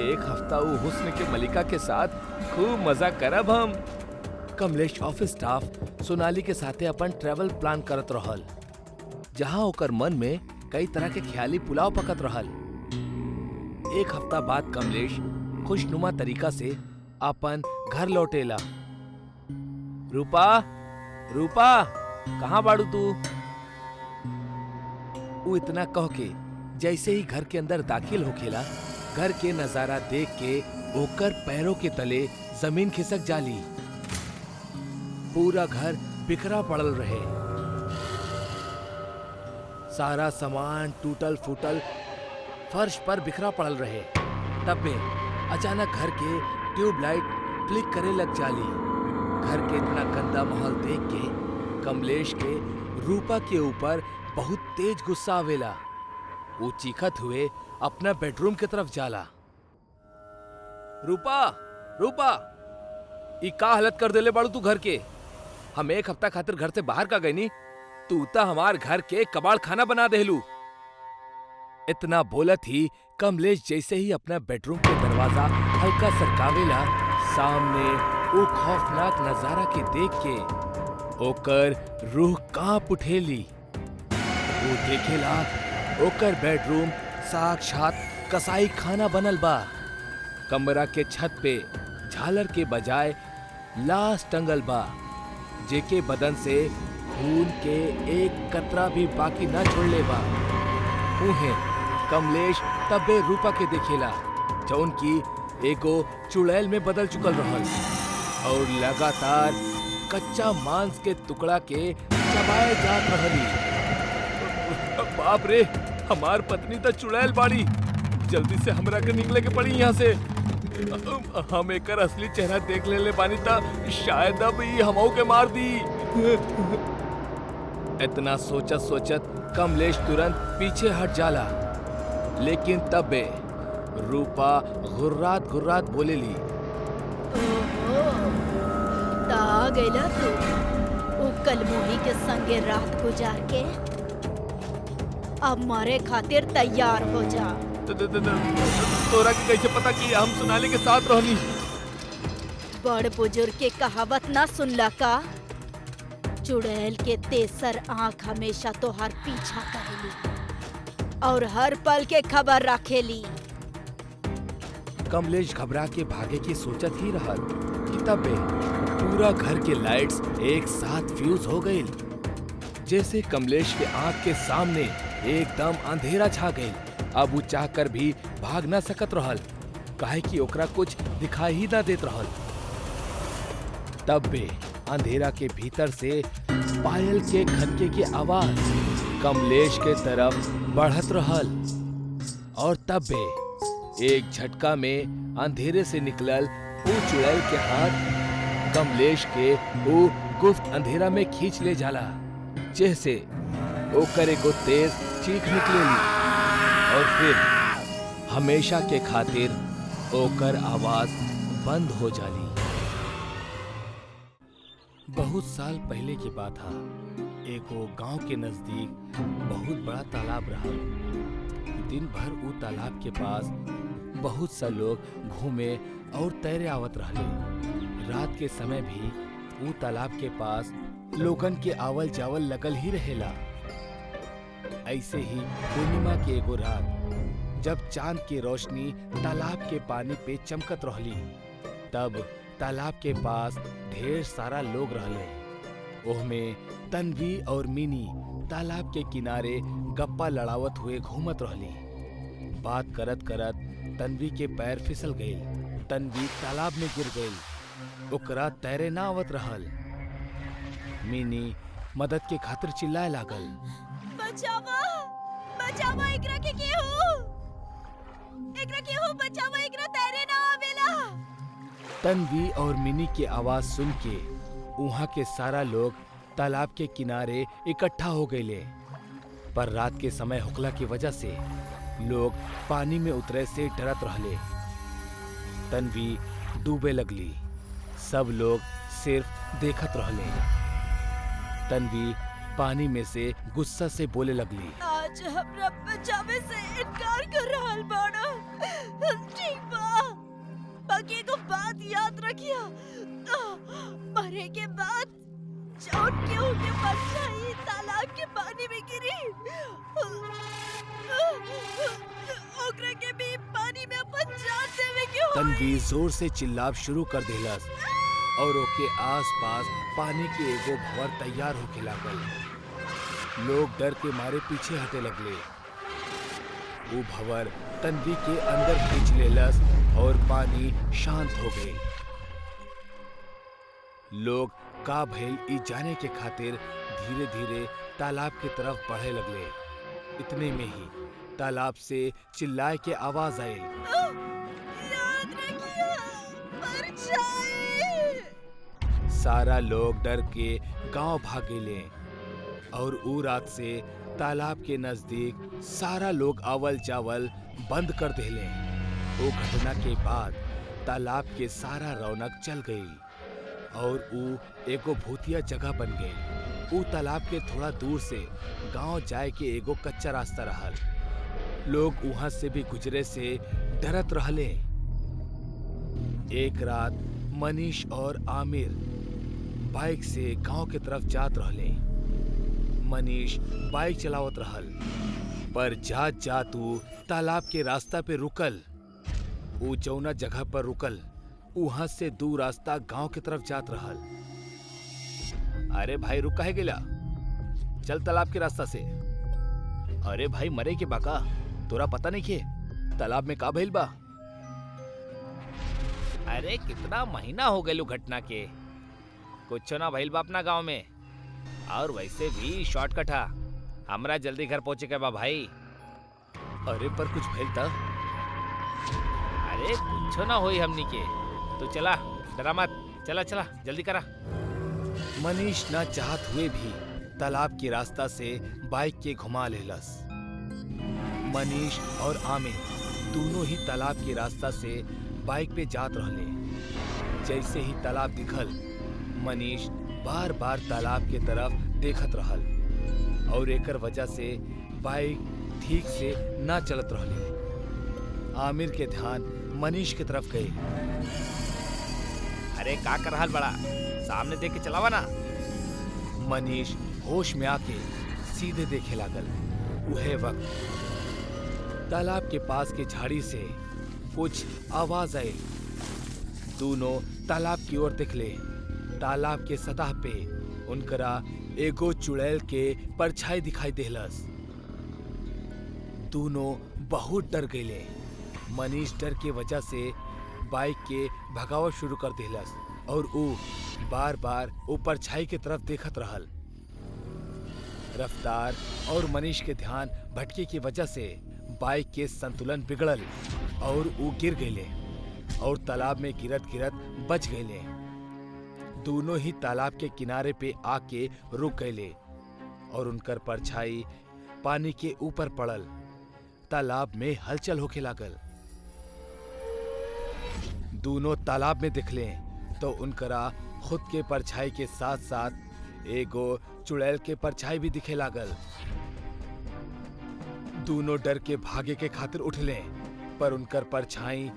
एक हफ्ता वो हुस्न के मलिका के साथ खूब मजा करब हम। कमलेश ऑफिस स्टाफ सोनाली के साथे अपन ट्रैवल प्लान करत रहल, जहां ओकर मन में कई तरह के ख्याली पुलाव पकत रहल। एक हफ्ता बाद कमलेश खुशनुमा तरीका से अपन घर लौटेला। रूपा, रूपा, कहाँ बाड़ू तू? वो इतना कह के जैसे ही घर के अंदर दाखिल होखेला, घर के नजारा देख के ओकर पैरों के तले जमीन खिसक जाली। पूरा घर बिखरा पड़ल रहे, सारा सामान टूटल फूटल फर्श पर बिखरा पड़ल रहे। तब में अचानक घर के ट्यूबलाइट फ्लिक करे लग जाली। घर के इतना गंदा माहौल देख के कमलेश के रूपा के ऊपर बहुत तेज गुस्सा आवेला। वो चीखत हुए अपना बेडरूम की तरफ जाला। रूपा, रूपा, ई का हालत कर देले बाड़ू तू घर के? हम एक हफ्ता खातिर घर से बाहर का गई नी, तू ता हमार घर के कबाड़ खाना बना देलू। इतना बोलत ही कमलेश जैसे ही अपना बेडरूम के दरवाजा हल्का सरकावेला, सामने वो खौफनाक नजारा के देख के ओकर रूह कांप उठेली। वो देखेला ओकर बेडरूम साक्षात कसाई खाना बनल बा। कमरा के छत पे झालर के बजाय लाश टंगल बा, जेके बदन से खून के एक कतरा भी बाकी न छोड़ले बा। उहे कमलेश तबे रूपा के देखेला, जौन की एगो चुड़ैल में बदल चुकल रहल और लगातार कच्चा मांस के टुकड़ा के चबाए जात रहली। बाप रे, हमार पत्नी तो चुड़ैल बाड़ी। जल्दी से हमरा के निकले के पड़ी यहाँ से। हम एकर असली चेहरा देख ले बानी ता शायद अब ई हमऊ के मार दी। इतना सोचत सोचत कमलेश तुरंत पीछे हट जाला, लेकिन तबे रूपा घुर्रात घुर्रात बोलेली, ओहो, ता आ गइला तू। ओ कलमोही के संगे रात गुजार के अब मरे खातिर तैयार हो जा। तोरा के कैसे पता कि हम सोनाली के साथ रहनी? बड़ बुजुर्ग के कहावत ना सुनला का? चुड़ैल के तेसर आंख हमेशा तोहार पीछा करेली और हर पल के खबर रखेली। कमलेश घबरा के भागे की सोचत ही रहल कि तबे पूरा घर के लाइट्स एक साथ फ्यूज हो गई। जैसे कमलेश के आंख के सामने एकदम अंधेरा छा गई। अब वो चाहकर भी भाग ना सकत रहल, काहे कि ओकरा कुछ दिखाई ही ना देत रहल। तब बे अंधेरा के भीतर से पायल के खनके की आवाज कमलेश के तरफ बढ़त रहल और तब बे एक झटका में अंधेरे से निकलल वो चुड़ैल के हाथ कमलेश के वो गुप्त अंधेरा में खींच ले जाला, जैसे ओकर एगो तेज चीख निकलेली और फिर हमेशा के खातिर ओकर आवाज बंद हो जाली। बहुत साल पहले की बात है, एगो गांव के नजदीक बहुत बड़ा तालाब रहा। दिन भर वो तालाब के पास बहुत सा लोग घूमे और तैरे आवत रहले। रात के समय भी वो तालाब के पास लोगन के आवल जावल लगल ही रहेला। ऐसे ही पूर्णिमा के एगो रात जब चांद की रोशनी तालाब के पानी पे चमकत रहली, तब तालाब के पास ढेर सारा लोग रहले। ओहमे तन्वी और मिनी तालाब के किनारे गप्पा लड़ावत हुए घूमत रहली। बात करत करत तन्वी के पैर फिसल गईल। तन्वी तालाब में गिर गईल। ओकरा तैरे ना आवत रहल। मिनी मदद के खातिर चिल्लाए लागल, बचावा, बचावा, एकरा के केहू, एकरा केहू बचावा, एकरा तैरे ना आवेला। तन्वी और मिनी की आवाज सुन के वहाँ के सारा लोग तालाब के किनारे इकट्ठा हो गए, पर रात के समय होखला की वजह से लोग पानी में उतरे से डरत रहले। तन्वी डूबे लगली सब लोग सिर्फ देखत रहले। तन्वी पानी में से गुस्सा से बोले लगली, आज हमरा बचावे से इनकार कर रहल बाड़ा। ठीक बा, बाकी एगो बात याद रखिया, मरे के बाद जौन केहू के परछाई तालाब के पानी में गिरी, ओकरा के भी पानी में अपन जान देवे के होई। तन्वी जोर से चिल्लाब शुरू कर देलस और ओके आसपास पानी के एगो भंवर तैयार होके लागल। लोग डर के मारे पीछे हटे लगले। वो भंवर तन्वी के अंदर खींच लेलस और पानी शांत हो गई। लोग का भइल ई जाने के खातिर धीरे धीरे तालाब की तरफ बढ़े लगले। इतने में ही तालाब से चिल्लाए के आवाज आई, याद रखिया, परछाई। सारा लोग डर के गांव भागे ले और ऊ रात से तालाब के नजदीक सारा लोग आवल जावल बंद कर देले। वो घटना के बाद तालाब के सारा रौनक चल गई और ऊ एगो भूतिया जगह बन गई। ऊ तालाब के थोड़ा दूर से गांव जाए के एगो कच्चा रास्ता रहल। लोग वहां से भी गुजरे से डरत रहले। एक रात मनीष और आमिर बाइक से गांव के तरफ जात रहले। मनीष बाइक चलावत रहल, पर जात जात ऊ तालाब के रास्ता पे रुकल। ऊ जौना जगह पर रुकल वहां से दू रास्ता गांव की तरफ जात रहल। अरे भाई रुक काहे गेला? चल तालाब के रास्ता से। अरे भाई मरे के बाका, तोरा पता नहीं के तालाब में का भइल बा? अरे कितना महीना हो गए घटना के, कुछ ना भइल बा अपना गांव में। और वैसे भी शॉर्टकट है, हमरा जल्दी घर पहुंचे के बा भाई। अरे पर कुछ भइल था? अरे कुछ ना होई हमनी के, तो चला, डरा मत, चला चला जल्दी करा। मनीष ना चाहत हुए भी तालाब के रास्ता से बाइक के घुमा लेलस। मनीष और आमिर दोनों ही तालाब के रास्ता से बाइक पे जात रहले। जैसे ही तालाब दिखल, मनीष बार बार तालाब के तरफ देखत रहल और एकर वजह से बाइक ठीक से ना चलत रहले। आमिर के ध्यान मनीष की तरफ गई। अरे का कर रहल बड़ा, सामने देख के चलावा ना। मनीष होश में आके सीधे देखे लागल। उहे वक्त तालाब के पास के झाड़ी से कुछ आवाज आई। दोनों तालाब की ओर देखले। तालाब के सतह पे उनकरा एगो चुड़ैल के परछाई दिखाई देलस। दोनों बहुत डर गए। मनीष डर के वजह से बाइक के भगावत शुरू कर देलस और ऊ बार बार ऊ परछाई की तरफ देखत रहल। रफ्तार और मनीष के ध्यान भटके की वजह से बाइक के संतुलन बिगड़ल और ऊ गिर गए और तालाब में गिरत गिरत बच गए। दोनों ही तालाब के किनारे पे आके रुक गए और उनकर परछाई पानी के ऊपर पड़ल। तालाब में हलचल होके लागल। दोनों तालाब में दिखले तो उनकरा खुद के परछाई के साथ साथ एगो चुड़ैल के परछाई भी दिखे लागल। दोनों डर के भागे के खातिर उठले, पर उनकर परछाई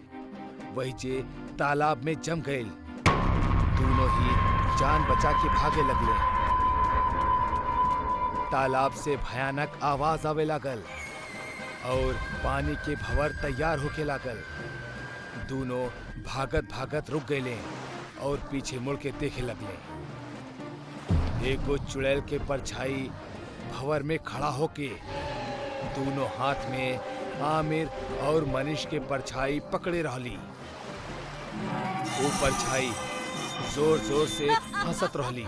वही जे तालाब में जम गए। दोनों ही जान बचा के भागे लगले। तालाब से भयानक आवाज आवे लागल और पानी के भंवर तैयार होके लागल। दोनों भागत भागत रुक गए और पीछे मुड़ के देखे लगले। एगो चुड़ैल के परछाई भंवर में खड़ा होके दोनों हाथ में आमिर और मनीष के परछाई पकड़े रहली। वो परछाई जोर जोर से हंसत रहली।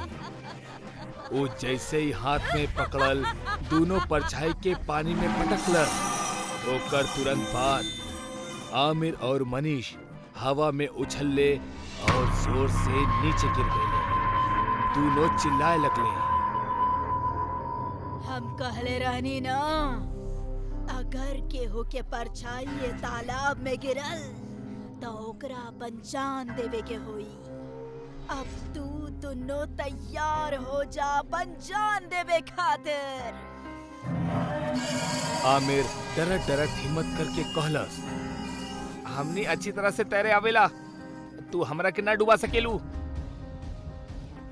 वो जैसे ही हाथ में पकड़ल, दोनों परछाई के पानी में पटकलन। ओकर तुरंत बाद आमिर और मनीष हवा में उछलले और जोर से नीचे गिर गए। दोनों चिल्लाए लगले। हम कहले रहनी ना, अगर केहू के परछाई ये तालाब में गिरल तो ओकरा अपन जान देवे के होई। अब तू दोनों तैयार हो जा अपन जान देवे खातिर। आमिर डरत डरत हिम्मत करके कहलस, हमनी अच्छी तरह से तैरे आवेला, तू हमरा के ना डुबा सकेलू।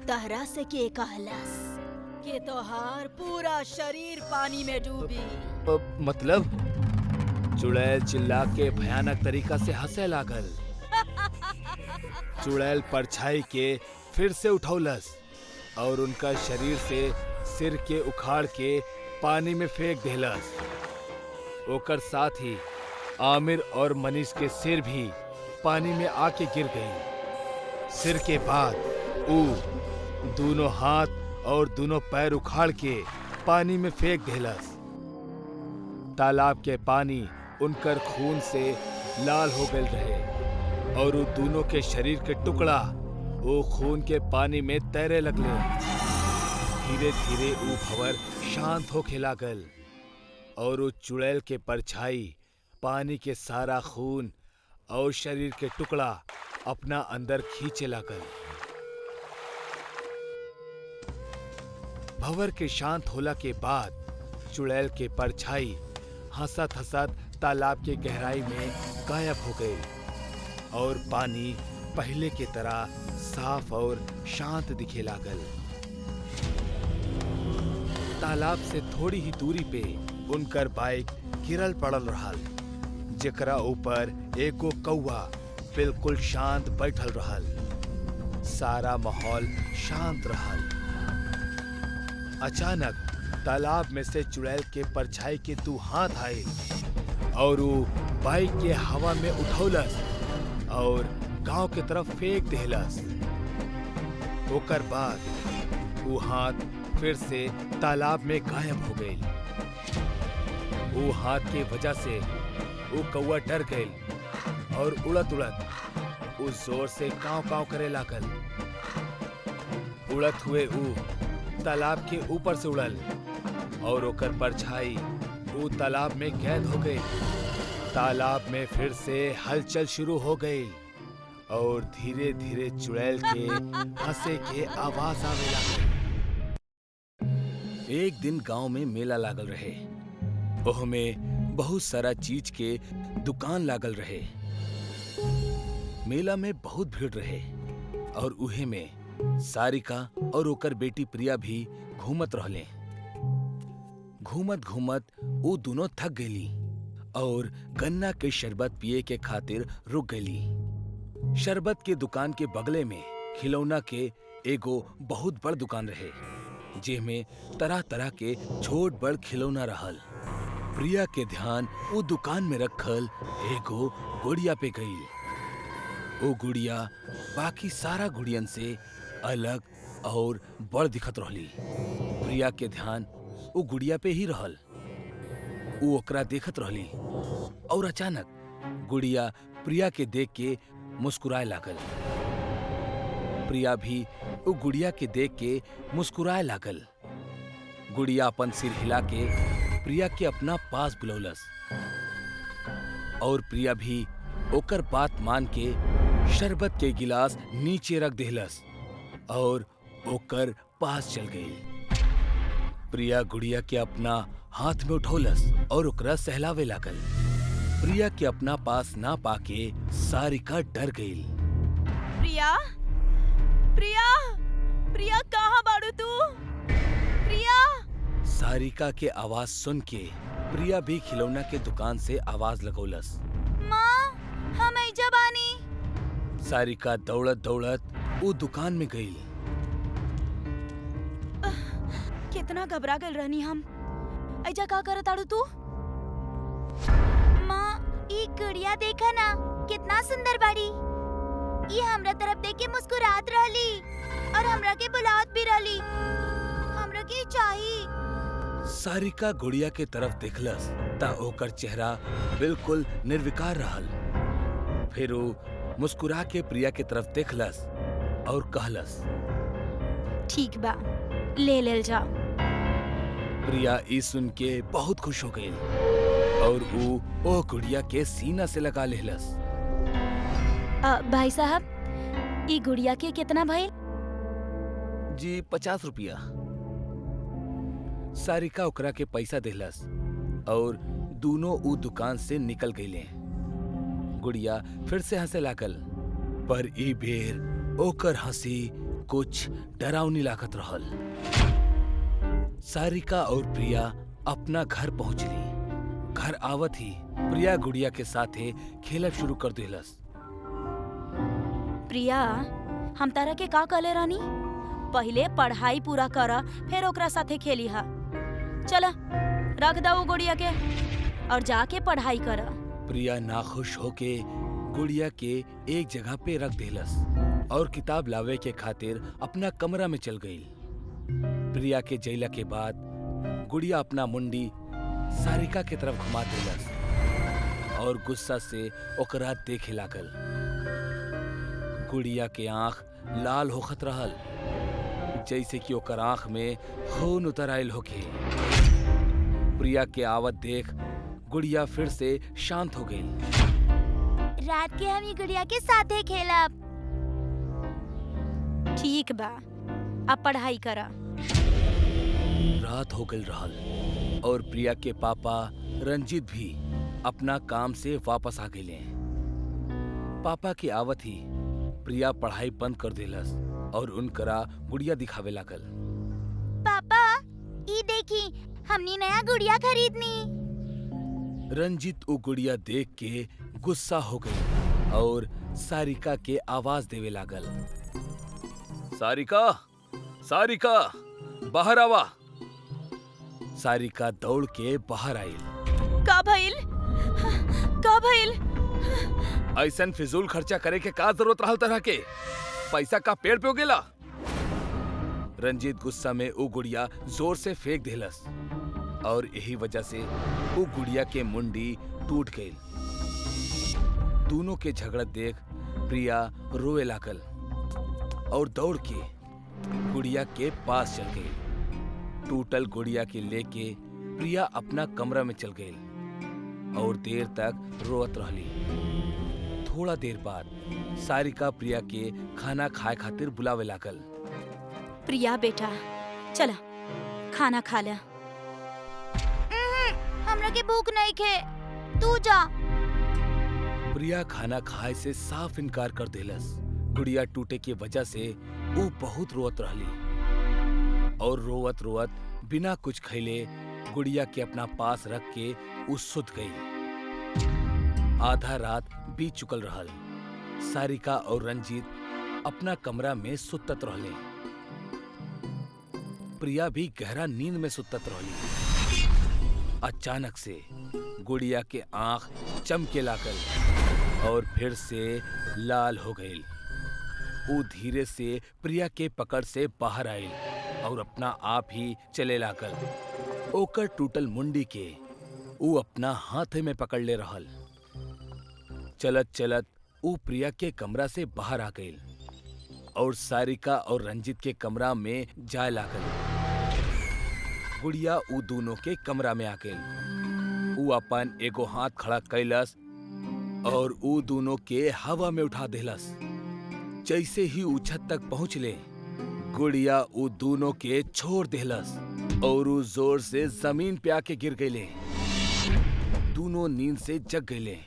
तहरा से के कहलस कि तोहार पूरा शरीर पानी में डूबी। मतलब? चुड़ैल चिल्ला के भयानक तरीका से हंसे लागल। चुड़ैल परछाई के फिर से उठौलस और उनका शरीर से सिर के उखाड़ के पानी में फेंक देलस। ओकर साथ ही आमिर और मनीष के सिर भी पानी में आके गिर गई। सिर के बाद ऊ दोनों हाथ और दोनों पैर उखाड़ के पानी में फेंक देलस। तालाब के पानी उनकर खून से लाल हो गए रहे और वो दोनों के शरीर के टुकड़ा वो खून के पानी में तैरे लगले। धीरे धीरे वो भंवर शांत होके लागल और वो चुड़ैल के परछाई पानी के सारा खून और शरीर के टुकड़ा अपना अंदर खींचे लागल। भंवर के शांत होला के बाद चुड़ैल के परछाई हंसत हंसत तालाब के गहराई में गायब हो गई और पानी पहले की तरह साफ और शांत दिखे लागल। तालाब से थोड़ी ही दूरी पे उनकर बाइक गिरल पड़ल रहल, जेकरा ऊपर एगो कौवा बिल्कुल शांत बैठल रहल। सारा माहौल शांत रहल। अचानक तालाब में से चुड़ैल के परछाई के दो हाथ आए और वो बाइक के हवा में उठौलस और गांव के तरफ फेंक देलस। ओकर बाद वो हाथ फिर से तालाब में गायब हो गई। वो हाथ के वजह से वो कौवा डर गई और उड़त उड़त उस जोर से कांव कांव करे लागल। उड़त हुए वो तालाब के ऊपर से उड़ल और ओकर परछाई वो तालाब में कैद हो गई। तालाब में फिर से हलचल शुरू हो गई और धीरे धीरे चुड़ैल के हंसे के आवाज आवे लागल। एक दिन गांव में मेला लागल रहे। ओह में बहुत सारा चीज के दुकान लागल रहे। मेला में बहुत भीड़ रहे और उहे में सारिका और ओकर बेटी प्रिया भी घूमत रहले। घूमत घूमत वो दोनों थक गईली और गन्ना के शरबत पिए के खातिर रुक गईली। शरबत के दुकान के बगले में खिलौना के एगो बहुत बड़ दुकान रहे, जेमे तरह तरह के छोट बड़ खिलौना रहल। प्रिया के ध्यान वो दुकान में रखल एगो गुड़िया पे गई। वो गुड़िया बाकी सारा गुड़ियन से अलग और बड़ दिखत रहली। प्रिया के ध्यान वो गुड़िया पे ही रहल। वो ओकरा देखत रहली और अचानक गुड़िया प्रिया के देख के मुस्कुराए लागल। प्रिया भी वो गुड़िया के देख के मुस्कुराए लागल। गुड़िया अपन सिर हिला के प्रिया के अपना पास बुलौलस और प्रिया भी ओकर बात मान के शरबत के गिलास नीचे रख देहलस और ओकर पास चल गई। प्रिया गुड़िया के अपना हाथ में उठौलस और ओकरा सहलावे लागल। प्रिया के अपना पास ना पाके सारिका डर गई। प्रिया, प्रिया, प्रिया कहाँ बाड़ू तू? प्रिया! सारिका के आवाज सुन के प्रिया भी खिलौना के दुकान से आवाज लगौलस। माँ, हम एजा बानी। सारिका दौड़त दौड़त वो दुकान में गई। कितना घबरा गल रहनी हम। ऐजा का करत आड़ू तू? माँ, ई गुड़िया देखा ना, कितना सुंदर बाड़ी। ये हमरा तरफ देख के मुस्कुरात रहली और हमरा के बुलावत भी रहली। हमरा के चाहिए। सारिका गुड़िया के तरफ देखलस ता ओकर चेहरा बिल्कुल निर्विकार रहल। फिर वो मुस्कुरा के प्रिया के तरफ देखलस और कहलस, ठीक बा, ले लेल जाओ। प्रिया ई सुन के बहुत खुश हो गई और वो गुड़िया के सीना से लगा लेहलस। भाई साहब, ई गुड़िया के कितना भइल? जी 50 रुपया। सारिका ओकरा के पैसा देहलस और दोनों ऊ दुकान से निकल गईले। गुड़िया फिर से हंसे लागल, पर ई बेर ओकर हंसी कुछ डरावनी लागत रहल। सारिका और प्रिया अपना घर पहुंचली। घर आवत ही प्रिया गुड़िया के साथे खेलब शुरू कर देहलस। प्रिया, हम तारा के का कहले रानी? पहले पढ़ाई पूरा करा, फिर ओकरा साथे खेली हा। चला, रख दो गुड़िया के और जाके पढ़ाई करा। प्रिया नाखुश होके गुड़िया के एक जगह पे रख देहलस और किताब लावे के खातिर अपना कमरा में चल गई। प्रिया के जइला के बाद गुड़िया अपना मुंडी सारिका के तरफ घुमा देलस और गुस्सा से ओकरा देखे लागल। गुड़िया के आंख लाल होखत रहल, जैसे कि ओकर आंख में खून उतर आयल होखे। प्रिया के आवत देख गुड़िया फिर से शांत हो गई। रात के हम गुड़िया के साथे खेलब। ठीक बा, अब पढ़ाई करा। रात हो गई रहल और प्रिया के पापा रंजीत भी अपना काम से वापस आ गए। पापा की आवत ही प्रिया पढ़ाई बंद कर देलस और उनकरा गुड़िया दिखावे लागल। पापा, ई देखी, हमनी नया गुड़िया खरीदनी। रंजीत वो गुड़िया देख के गुस्सा हो गई और सारिका के आवाज देवे लागल। सारिका, सारिका, बाहर आवा। सारिका दौड़ के बाहर आई। का भइल? का भइल? ऐसन फिजूल खर्चा करे के का जरूरत रहल तरह के? पैसा का पेड़ पे उगेला? रंजीत गुस्सा में वो गुड़िया जोर से फेंक देलस और यही वजह से वो गुड़िया के मुंडी टूट गई। दोनों के झगड़ा देख प्रिया रोए लागल और दौड़ के गुड़िया के पास चल गई। टूटल गुड़िया के लेके प्रिया अपना कमरा में चल गई और देर तक रोत रहली। थोड़ा देर बाद सारिका प्रिया के खाना खाए खातिर बुलावे लागल। प्रिया बेटा, चला खाना खा ले। हमरा के भूख नहीं खे, तू जा। प्रिया खाना खाए से साफ इनकार कर देलस। गुड़िया टूटे की वजह से वो बहुत रोत रहली और रोवत रोवत बिना कुछ खैले गुड़िया के अपना पास रख के वो सुत गई। आधा रात बीत चुकल रहल। सारिका और रंजीत अपना कमरा में सुतत रहले। प्रिया भी गहरा नींद में सुतत रहली। अचानक से गुड़िया के आंख चमके लागल और फिर से लाल हो गई। वो धीरे से प्रिया के पकड़ से बाहर आई और अपना आप ही चले लागल। ओकर टूटल मुंडी के वो अपना हाथ में पकड़ ले रहल। चलत चलत वो प्रिया के कमरा से बाहर आ गई और सारिका और रंजीत के कमरा में जाए लागल। गुड़िया वो दोनों के कमरा में आ गई। वो अपन एगो हाथ खड़ा कैलस और वो दोनों के हवा में उठा देलस। जैसे ही वो छत तक पहुंचले, गुड़िया वो दोनों के छोड़ देलस और वो जोर से जमीन पे आके गिर गईले। दोनों नींद से जग गईले।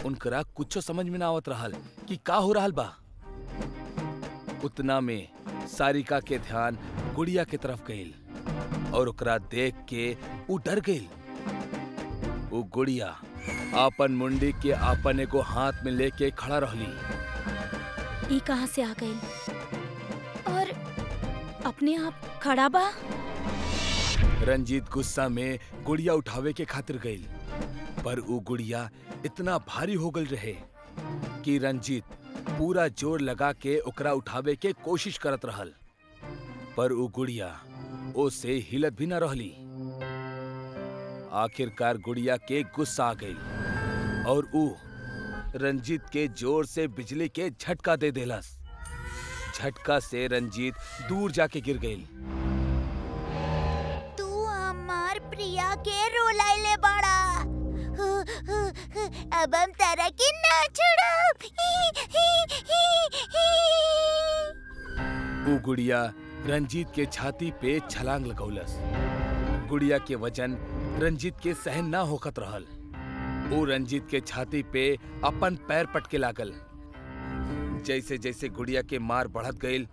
उनकरा कुछ समझ में ना आवत रहल कि का हो रहल बा। उतना में सारिका के ध्यान गुड़िया के तरफ गईल और ओकरा देख के वो डर गईल। वो गुड़िया आपन मुंडी के आपन एगो हाथ में लेके खड़ा रहली। ई कहां से आ गई और अपने आप खड़ा बा? रंजीत गुस्सा में गुड़िया उठावे के खातिर गईल, पर वो गुड़िया इतना भारी हो गई रहे कि रंजीत पूरा जोर लगा के ओकरा उठावे के कोशिश करत रहल, पर वो गुड़िया ओसे हिलत भी न रहली। आखिरकार गुड़िया के गुस्सा आ गई और वो रंजीत के जोर से बिजली के झटका दे देलस। झटका से रंजीत दूर जाके गिर गई। तू हमार प्रिया के रोलाइले बड़ा। अब हम तारा के ना छोड़ब। ऊ गुड़िया रंजीत के छाती पे छलांग लगौलस। गुड़िया के वजन रंजीत के सहन ना होखत रहल। ऊ रंजीत के छाती पे अपन पैर पटके लागल। जैसे जैसे गुड़िया के मार बढ़त गईल,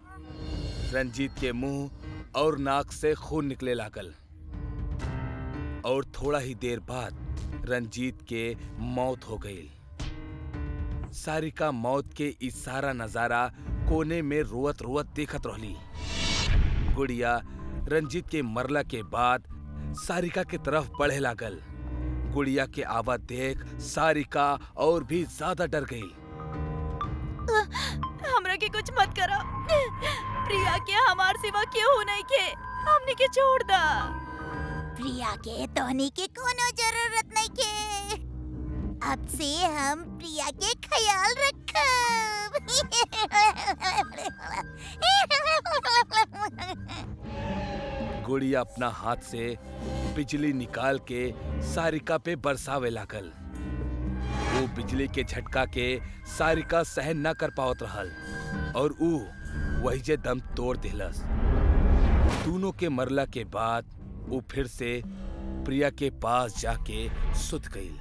रंजीत के मुंह और नाक से खून निकले लागल और थोड़ा ही देर बाद रंजीत के मौत हो गई। सारिका मौत के इस सारा नजारा कोने में रोवत रोवत देखत रहली। गुड़िया रंजीत के मरला के बाद सारिका के तरफ बढ़े लागल। गुड़िया के आवाज देख सारिका और भी ज्यादा डर गई। हमरा के कुछ मत करो। प्रिया के हमार सिवा केहू नहीं के, हमने के छोड़ दा। प्रिया के तोहनी के कोनो जरूरत नहीं के। अब से हम प्रिया के ख्याल रखब। गुड़िया अपना हाथ से बिजली निकाल के सारिका पे बरसावे लागल। वो बिजली के झटका के सारिका सहन न कर पावत रहल और ऊ वही जे दम तोड़ दिलस। दोनों के मरला के बाद वो फिर से प्रिया के पास जाके सुत गई।